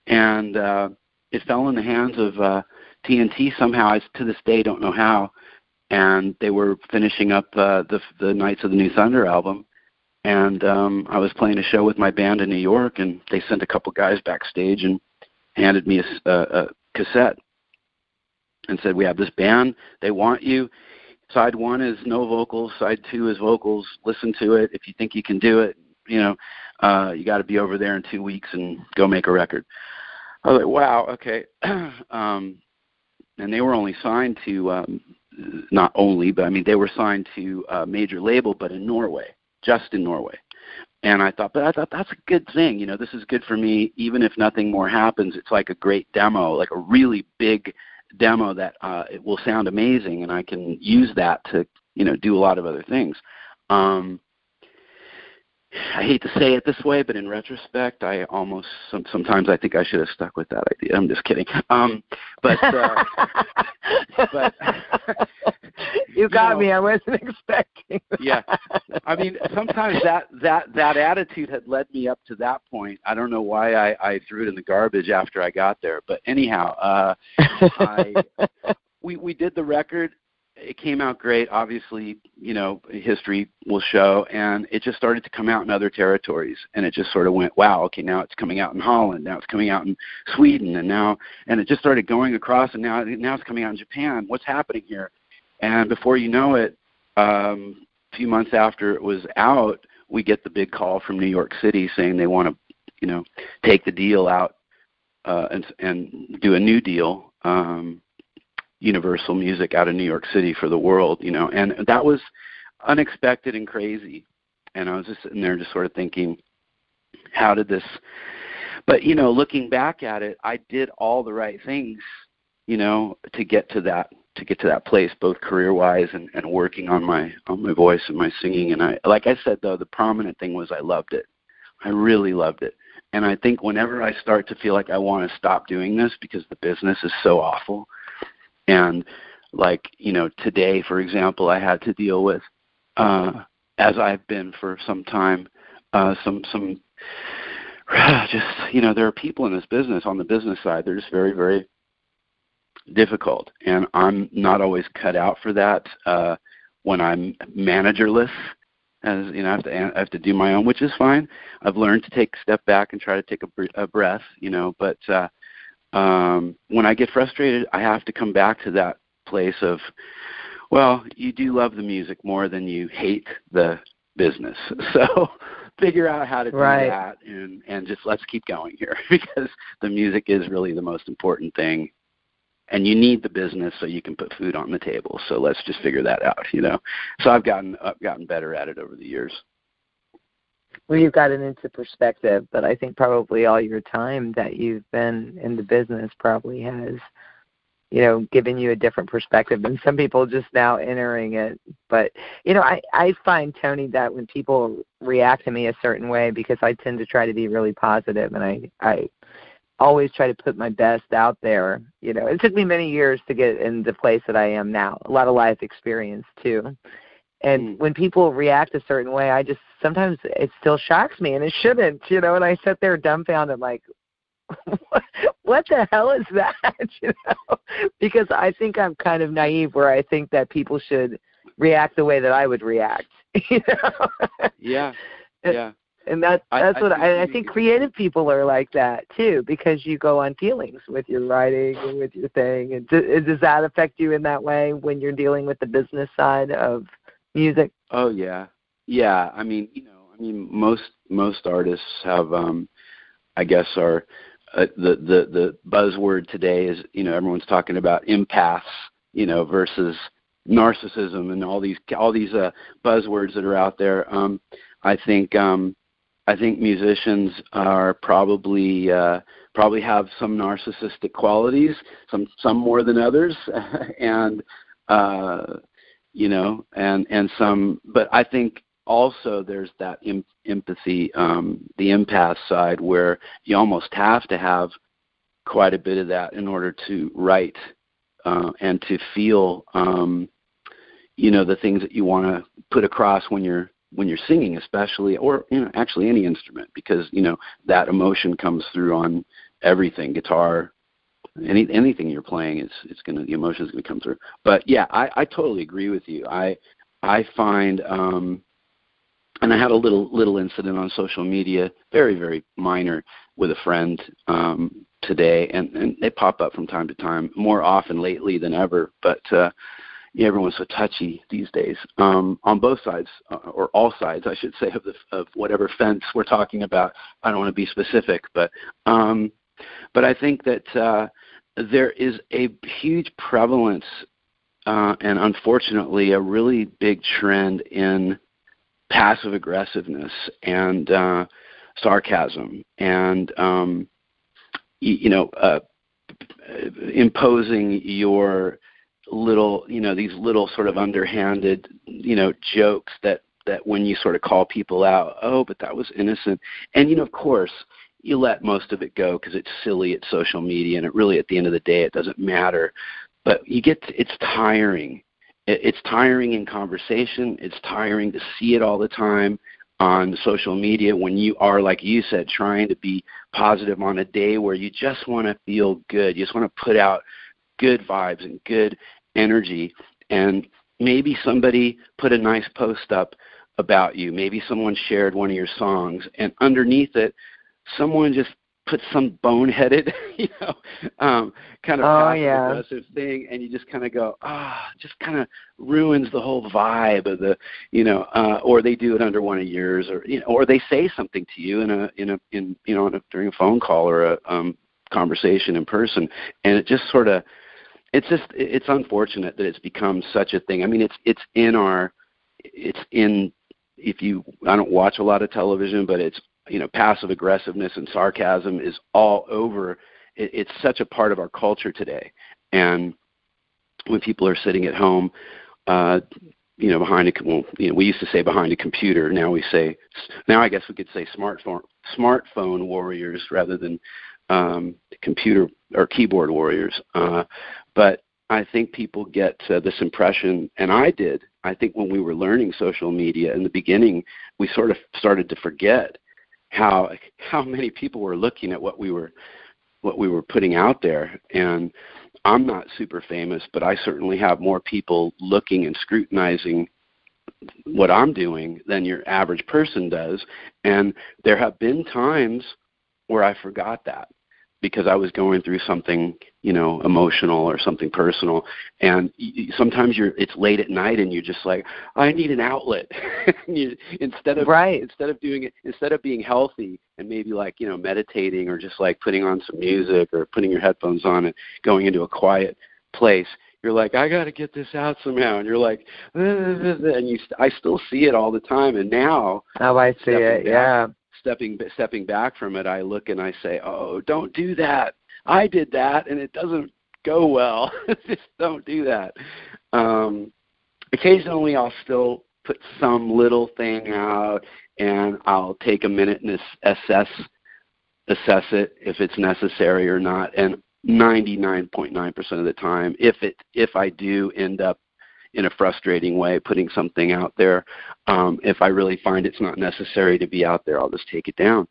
Speaker 2: And it fell in the hands of TNT somehow. I, to this day, don't know how. And they were finishing up the Knights of the New Thunder album. And I was playing a show with my band in New York, and they sent a couple guys backstage and handed me a cassette and said, we have this band. They want you. Side 1 is no vocals. Side 2 is vocals. Listen to it. If you think you can do it, you got to be over there in 2 weeks and go make a record. I was like, wow, okay. And they were only signed to, not only, but I mean, they were signed to a major label, but in Norway. Just in Norway. And I thought that's a good thing. This is good for me. Even if nothing more happens, it's like a great demo, like a really big demo that it will sound amazing, and I can use that to, do a lot of other things. I hate to say it this way, but in retrospect, I almost sometimes I think I should have stuck with that idea. I'm just kidding. But
Speaker 1: you got me. I wasn't expecting that.
Speaker 2: Yeah, I mean, sometimes that attitude had led me up to that point. I don't know why I threw it in the garbage after I got there, but anyhow, we did the record. It came out great. Obviously, history will show, and it just started to come out in other territories, and it just sort of went, wow, okay, now it's coming out in Holland, now it's coming out in Sweden, and it just started going across, and now it's coming out in Japan. What's happening here? And before you know it, a few months after it was out, we get the big call from New York City saying they want to, take the deal out and do a new deal. Universal Music out of New York City for the world, and that was unexpected and crazy. And I was just sitting there just sort of thinking, how did this, but, looking back at it, I did all the right things, to get to that place, both career-wise and working on my voice and my singing. And like I said, though, the prominent thing was I loved it. I really loved it. And I think whenever I start to feel like I want to stop doing this because the business is so awful, and like, today, for example, I had to deal with, as I've been for some time, some just, there are people in this business, on the business side, they're just very, very difficult. And I'm not always cut out for that when I'm managerless. As I have to do my own, which is fine. I've learned to take a step back and try to take a breath, but when I get frustrated, I have to come back to that place of, well, you do love the music more than you hate the business. So figure out how to do that and just let's keep going here because the music is really the most important thing and you need the business so you can put food on the table. So let's just figure that out, So I've gotten better at it over the years.
Speaker 1: Well, you've gotten into perspective, but I think probably all your time that you've been in the business probably has, given you a different perspective than some people just now entering it. But, I find, Tony, that when people react to me a certain way, because I tend to try to be really positive, and I always try to put my best out there. It took me many years to get in the place that I am now, a lot of life experience too. And when people react a certain way, sometimes it still shocks me, and it shouldn't, and I sit there dumbfounded like, what the hell is that, because I think I'm kind of naive where I think that people should react the way that I would react,
Speaker 2: Yeah.
Speaker 1: And that's what I think creative people are like that too, because you go on feelings with your writing and with your thing. And does that affect you in that way when you're dealing with the business side of music?
Speaker 2: Oh yeah. I mean, most artists have, I guess, are the buzzword today is, everyone's talking about empaths, versus narcissism and all these buzzwords that are out there. I think musicians are probably have some narcissistic qualities, some more than others, and and some. But I think also there's that empathy, the empath side, where you almost have to have quite a bit of that in order to write and to feel, the things that you want to put across when you're singing, especially, or actually any instrument, because that emotion comes through on everything, guitar, anything you're playing, the emotion's gonna come through. But yeah, I totally agree with you. I find, and I had a little incident on social media, very, very minor, with a friend today, and they pop up from time to time, more often lately than ever, but everyone's so touchy these days, on both sides, or all sides, I should say, of whatever fence we're talking about. I don't want to be specific, but I think that there is a huge prevalence, and unfortunately a really big trend in passive aggressiveness and sarcasm and imposing your little, these little sort of underhanded, jokes that when you sort of call people out, oh, but that was innocent. And, of course, you let most of it go because it's silly, it's social media, and it really, at the end of the day, it doesn't matter. But it's tiring. It's tiring in conversation. It's tiring to see it all the time on social media when you are, like you said, trying to be positive on a day where you just want to feel good. You just want to put out good vibes and good energy. And maybe somebody put a nice post up about you. Maybe someone shared one of your songs, and underneath it, someone just put some boneheaded, kind of passive-aggressive thing, and you just kind of go, just kind of ruins the whole vibe of the, or they do it under one of yours, or they say something to you during a phone call or a conversation in person, and it just sort of, it's unfortunate that it's become such a thing. I mean, I don't watch a lot of television, but it's, passive aggressiveness and sarcasm is all over. It's such a part of our culture today. And when people are sitting at home, behind we used to say behind a computer. Now I guess we could say smartphone warriors rather than computer or keyboard warriors. But I think people get this impression, and I think when we were learning social media in the beginning, we sort of started to forget how many people were looking at what we were putting out there. And I'm not super famous, but I certainly have more people looking and scrutinizing what I'm doing than your average person does. And there have been times where I forgot that, because I was going through something, emotional or something personal. And sometimes it's late at night and you're just like, I need an outlet. Instead of doing it, instead of being healthy and maybe like, meditating or just like putting on some music or putting your headphones on and going into a quiet place, you're like, I got to get this out somehow. And you're like, and I still see it all the time. And now,
Speaker 1: I see it. Yeah.
Speaker 2: Stepping back from it, I look and I say, oh, don't do that. I did that, and it doesn't go well. Just don't do that. Occasionally, I'll still put some little thing out, and I'll take a minute and assess it if it's necessary or not. And 99.9% of the time, if I do end up in a frustrating way putting something out there, if I really find it's not necessary to be out there, I'll just take it down.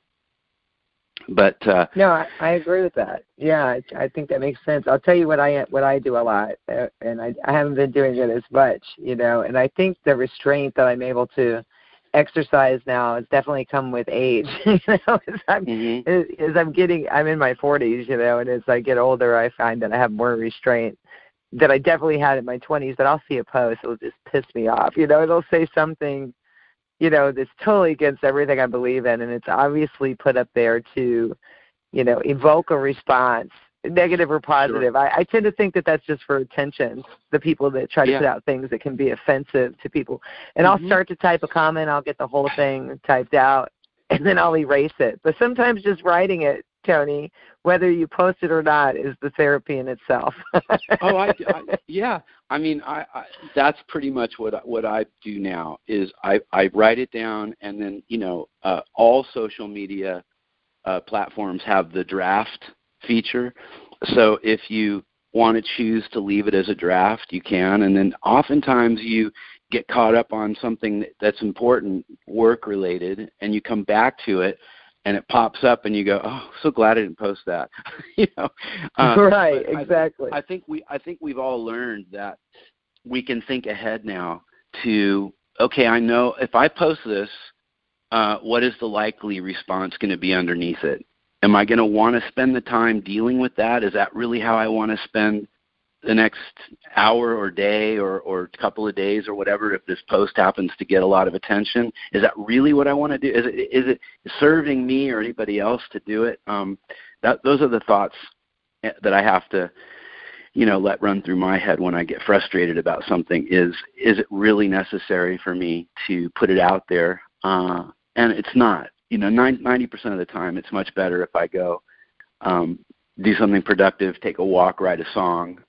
Speaker 2: But
Speaker 1: no, I agree with that. Yeah, I think that makes sense. I'll tell you what I do a lot, and I haven't been doing it as much, and I think the restraint that I'm able to exercise now has definitely come with age. As I'm in my 40s, and as I get older, I find that I have more restraint that I definitely had in my 20s. That I'll see a post, it'll just piss me off. It'll say something, that's totally against everything I believe in, and it's obviously put up there to, evoke a response, negative or positive. Sure. I tend to think that that's just for attention, the people that try to put out things that can be offensive to people. And I'll start to type a comment, I'll get the whole thing typed out, and then I'll erase it. But sometimes just writing it, Tony, whether you post it or not, is the therapy in itself.
Speaker 2: Yeah. I mean, that's pretty much what I do now is I write it down, and then, all social media platforms have the draft feature. So if you want to choose to leave it as a draft, you can. And then oftentimes you get caught up on something that's important, work-related, and you come back to it, and it pops up, and you go, "Oh, so glad I didn't post that."
Speaker 1: Right, exactly.
Speaker 2: I think we've all learned that we can think ahead now to, okay, I know if I post this, what is the likely response going to be underneath it? Am I going to want to spend the time dealing with that? Is that really how I want to spend the next hour or day or couple of days or whatever, if this post happens to get a lot of attention? Is that really what I want to do? Is it serving me or anybody else to do it? Those are the thoughts that I have to, let run through my head when I get frustrated about something. Is it really necessary for me to put it out there? And it's not. 90% of the time, it's much better if I go do something productive, take a walk, write a song,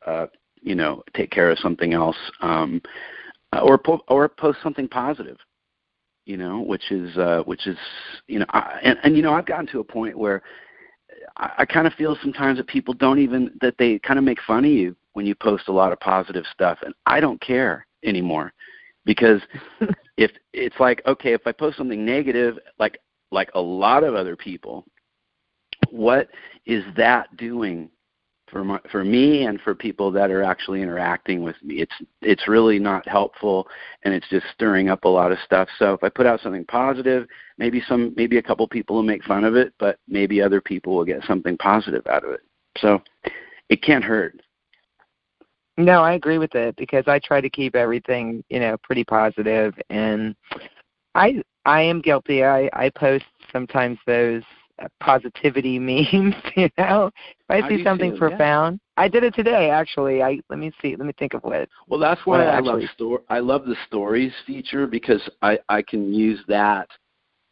Speaker 2: take care of something else, or post something positive, which is I've gotten to a point where I kind of feel sometimes that people that they kind of make fun of you when you post a lot of positive stuff, and I don't care anymore, because if it's like, okay, if I post something negative, like a lot of other people, what is that doing for me and for people that are actually interacting with me? It's really not helpful, and it's just stirring up a lot of stuff. So if I put out something positive, maybe a couple people will make fun of it, but maybe other people will get something positive out of it. So it can't hurt.
Speaker 1: No, I agree with it, because I try to keep everything, pretty positive, and I am guilty. I post sometimes those positivity memes, if I see something profound. Yeah. I did it today, actually. Let me think of what.
Speaker 2: Well, that's why I love the stories feature, because I can use that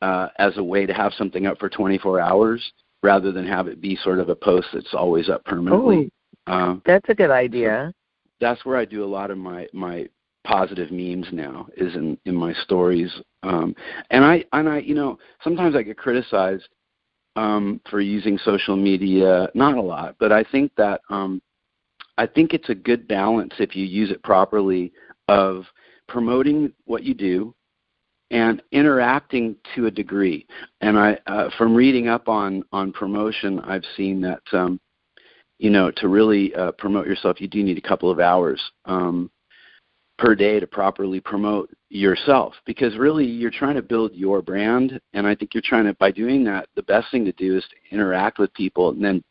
Speaker 2: as a way to have something up for 24 hours rather than have it be sort of a post that's always up permanently.
Speaker 1: That's a good idea.
Speaker 2: So that's where I do a lot of my positive memes now, is in my stories. And I sometimes I get criticized for using social media, not a lot, but I think that I think it's a good balance, if you use it properly, of promoting what you do and interacting to a degree. And from reading up on promotion, I've seen that to really promote yourself, you do need a couple of hours. per day to properly promote yourself, because really you're trying to build your brand. And I think you're trying to, by doing that, the best thing to do is to interact with people and then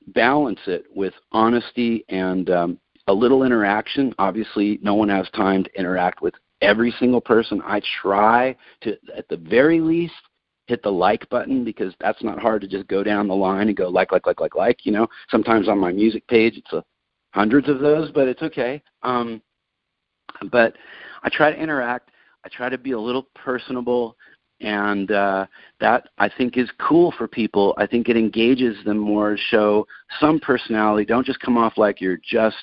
Speaker 2: balance it with honesty and a little interaction. Obviously, no one has time to interact with every single person. I try to, at the very least, hit the like button, because that's not hard to just go down the line and go like. Sometimes on my music page, it's hundreds of those, but it's okay. But I try to interact. I try to be a little personable, and that I think is cool for people. I think it engages them more, show some personality. Don't just come off like you're just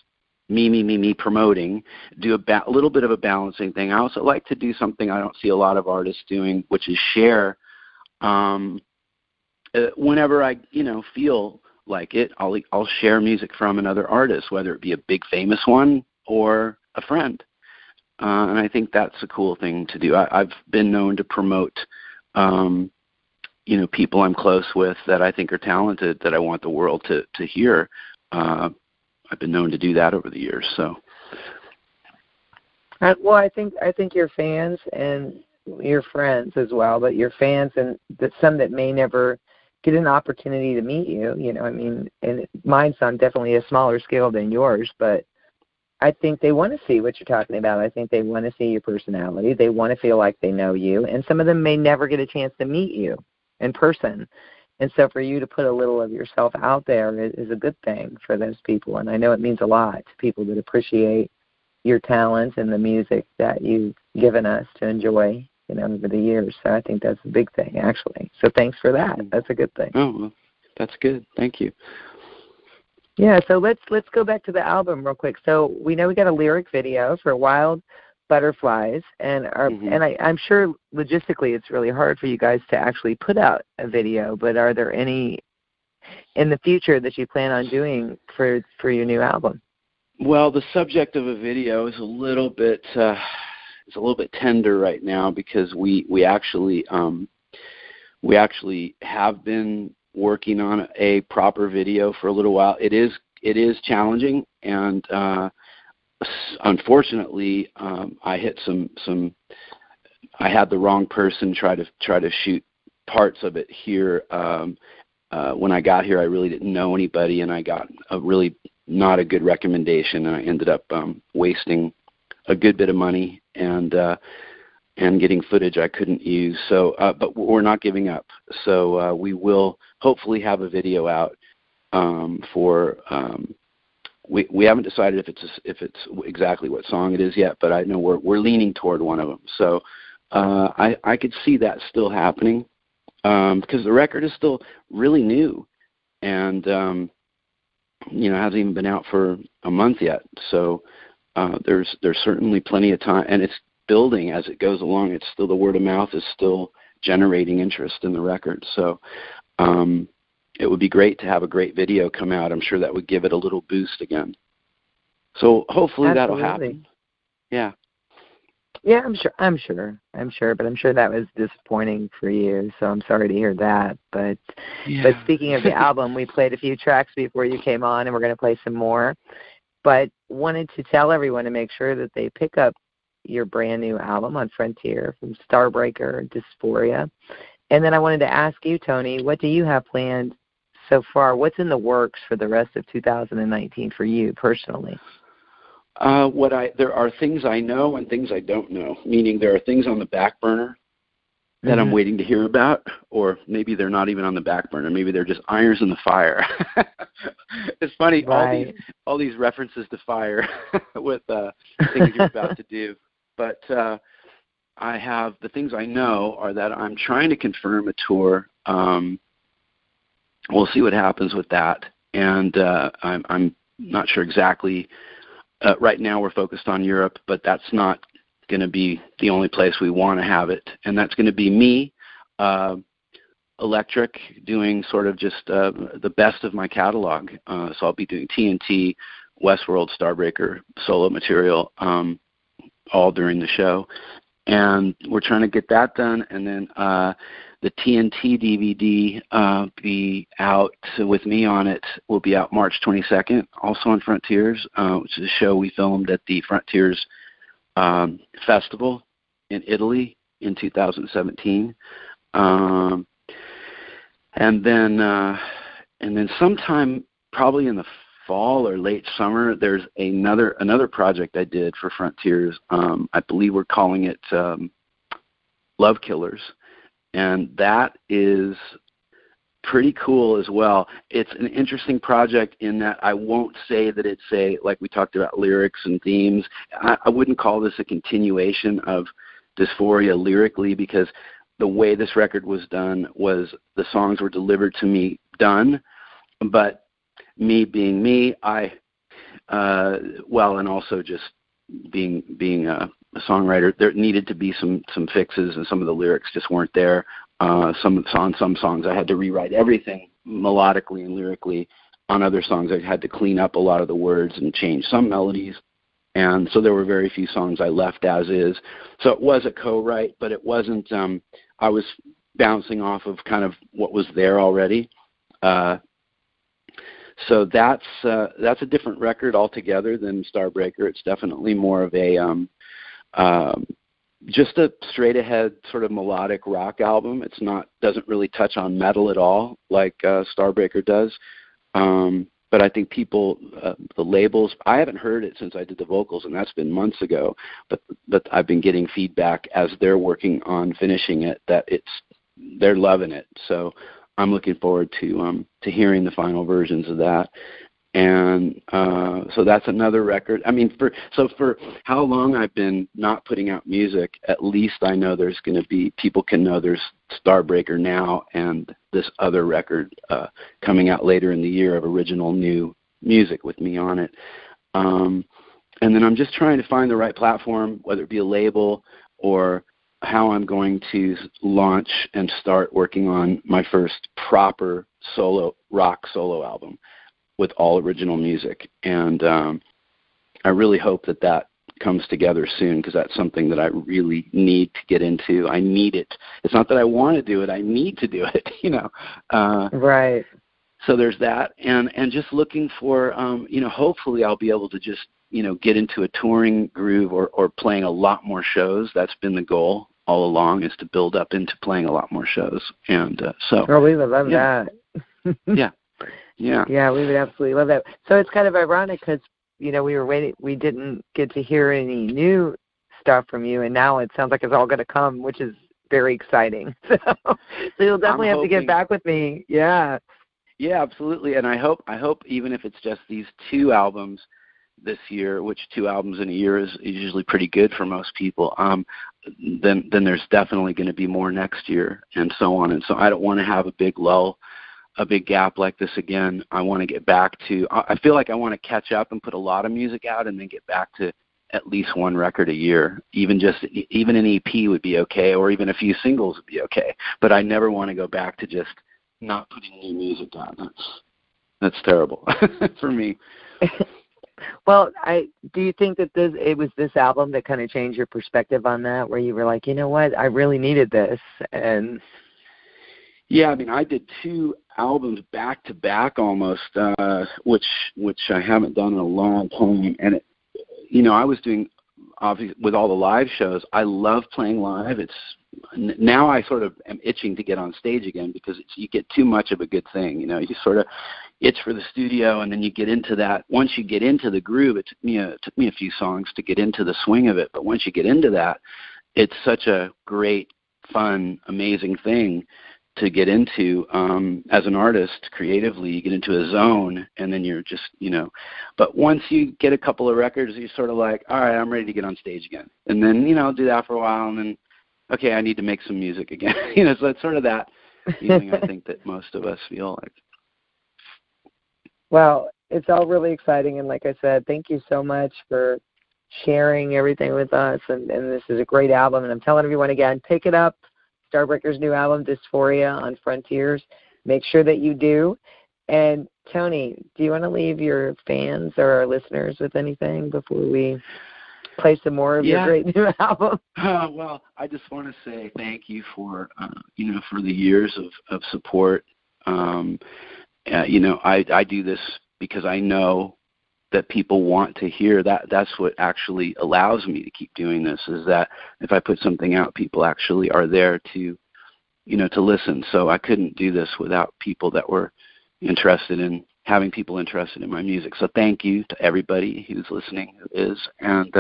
Speaker 2: me promoting. Do a little bit of a balancing thing. I also like to do something I don't see a lot of artists doing, which is share. Whenever I, feel like it, I'll share music from another artist, whether it be a big famous one or a friend. And I think that's a cool thing to do. I've been known to promote, people I'm close with that I think are talented, that I want the world to hear. I've been known to do that over the years. So,
Speaker 1: well, I think your fans and your friends as well, but your fans and some that may never get an opportunity to meet you, and mine's on definitely a smaller scale than yours, but I think they want to see what you're talking about. I think they want to see your personality. They want to feel like they know you, and some of them may never get a chance to meet you in person. And so for you to put a little of yourself out there is a good thing for those people, and I know it means a lot to people that appreciate your talent and the music that you've given us to enjoy, over the years. So I think that's a big thing, actually. So thanks for that. That's a good thing.
Speaker 2: Oh, well, that's good. Thank you.
Speaker 1: Yeah, so let's go back to the album real quick. So we know we got a lyric video for Wild Butterflies, and I'm sure logistically it's really hard for you guys to actually put out a video, but are there any in the future that you plan on doing for your new album?
Speaker 2: Well, the subject of a video is a little bit tender right now, because we actually have been working on a proper video for a little while. It is challenging, and unfortunately, I hit I had the wrong person try to shoot parts of it here. When I got here, I really didn't know anybody, and I got a really not a good recommendation, and I ended up wasting a good bit of money and getting footage I couldn't use. So, but we're not giving up. So we will hopefully have a video out for. We haven't decided if it's exactly what song it is yet, but I know we're leaning toward one of them. So I could see that still happening, because the record is still really new, and hasn't even been out for a month yet. So there's certainly plenty of time, and it's building as it goes along. It's still, the word of mouth is still generating interest in the record. So it would be great to have a great video come out. I'm sure that would give it a little boost again. So hopefully That'll happen. Yeah.
Speaker 1: Yeah, I'm sure, but I'm sure that was disappointing for you. So I'm sorry to hear that. But speaking of the album, we played a few tracks before you came on, and we're going to play some more. But wanted to tell everyone to make sure that they pick up your brand new album on Frontier, from Starbreaker, Dysphoria. And then I wanted to ask you, Tony, what do you have planned so far? What's in the works for the rest of 2019 for you personally?
Speaker 2: There are things I know and things I don't know, meaning there are things on the back burner that I'm waiting to hear about, or maybe they're not even on the back burner. Maybe they're just irons in the fire. It's funny, right. all these references to fire with things you're about to do. But I have, the things I know are that I'm trying to confirm a tour. We'll see what happens with that. And I'm not sure exactly. Right now we're focused on Europe, but that's not going to be the only place we want to have it. And that's going to be me, electric, doing sort of just the best of my catalog. So I'll be doing TNT, Westworld, Starbreaker, solo material, all during the show. And we're trying to get that done. And then the TNT DVD be out with me on it. Will be out March 22nd, also on Frontiers, which is a show we filmed at the Frontiers Festival in Italy in 2017. And then sometime probably in the fall or late summer, there's another project I did for Frontiers. I believe we're calling it Love Killers, and that is pretty cool as well. It's an interesting project in that I won't say that it's like we talked about, lyrics and themes. I wouldn't call this a continuation of Dysphoria lyrically, because the way this record was done was the songs were delivered to me done, but me being me, and also just being a songwriter, there needed to be some fixes, and some of the lyrics just weren't there. On some songs I had to rewrite everything melodically and lyrically. On other songs I had to clean up a lot of the words and change some melodies. And so there were very few songs I left as is. So it was a co-write, but it wasn't, I was bouncing off of kind of what was there already. So that's a different record altogether than Starbreaker. It's definitely more of a just a straight ahead sort of melodic rock album. It's doesn't really touch on metal at all like Starbreaker does. But I think people, the labels, I haven't heard it since I did the vocals, and that's been months ago. But I've been getting feedback as they're working on finishing it that they're loving it. So I'm looking forward to hearing the final versions of that. And so that's another record. I mean, for how long I've been not putting out music, at least I know there's going to be, people can know there's Starbreaker now and this other record coming out later in the year of original new music with me on it. And then I'm just trying to find the right platform, whether it be a label or how I'm going to launch and start working on my first proper rock solo album with all original music. And I really hope that comes together soon, because that's something that I really need to get into. I need it. It's not that I want to do it. I need to do it,
Speaker 1: Right.
Speaker 2: So there's that. And just looking for, hopefully I'll be able to just, get into a touring groove or playing a lot more shows. That's been the goal all along, is to build up into playing a lot more shows. And
Speaker 1: we would love that.
Speaker 2: Yeah.
Speaker 1: Yeah, we would absolutely love that. So it's kind of ironic because, we were waiting. We didn't get to hear any new stuff from you, and now it sounds like it's all going to come, which is very exciting. So you'll definitely have to get back with me. Yeah.
Speaker 2: Yeah, absolutely. And I hope even if it's just these 2 albums this year, which 2 albums in a year is usually pretty good for most people, then there's definitely going to be more next year, and so on. And so I don't want to have a big lull, a big gap like this again. I want to get back to, I feel like I want to catch up and put a lot of music out and then get back to at least 1 record a year. Even an EP would be okay, or even a few singles would be okay. But I never want to go back to just not putting new music out. That's terrible for me.
Speaker 1: Well, do you think that it was this album that kind of changed your perspective on that, where you were like, you know what, I really needed this? And
Speaker 2: yeah, I mean, I did 2 albums back to back almost, which I haven't done in a long time. And I was doing, obviously, with all the live shows. I love playing live. Now I sort of am itching to get on stage again, because you get too much of a good thing. You sort of itch for the studio, and then you get into that. Once you get into the groove, it took me a few songs to get into the swing of it. But once you get into that, it's such a great, fun, amazing thing to get into as an artist creatively. You get into a zone, and then you're just, but once you get a couple of records, you're sort of like, all right, I'm ready to get on stage again. And then, I'll do that for a while, and then, okay, I need to make some music again. So it's sort of that feeling I think that most of us feel like.
Speaker 1: Well, it's all really exciting, and like I said, thank you so much for sharing everything with us, and this is a great album, and I'm telling everyone again, pick it up. Starbreaker's new album, Dysphoria, on Frontiers. Make sure that you do. And Tony, do you want to leave your fans or our listeners with anything before we play some more of your great new album.
Speaker 2: Well, I just want to say thank you for for the years of support. I do this because I know that people want to hear that. That's what actually allows me to keep doing this, is that if I put something out, people actually are there to listen. So I couldn't do this without people that were interested in having people interested in my music. So thank you to everybody who's listening, who is. And,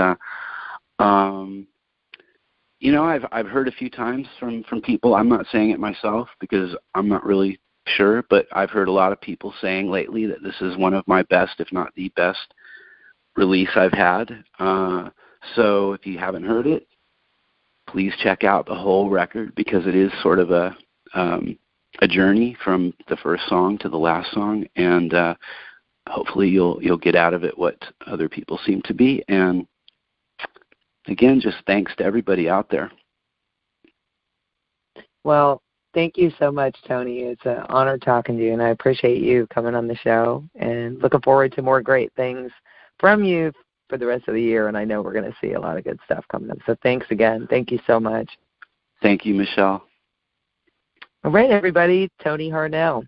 Speaker 2: I've heard a few times from people. I'm not saying it myself because I'm not really sure, but I've heard a lot of people saying lately that this is one of my best, if not the best, release I've had. So if you haven't heard it, please check out the whole record, because it is sort of a journey from the first song to the last song, and hopefully you'll get out of it what other people seem to be. And again, just thanks to everybody out there.
Speaker 1: Well, thank you so much, Tony. It's an honor talking to you, and I appreciate you coming on the show, and looking forward to more great things from you for the rest of the year, and I know we're going to see a lot of good stuff coming up. So thanks again. Thank you so much.
Speaker 2: Thank you, Michelle.
Speaker 1: All right, everybody, Tony Harnell.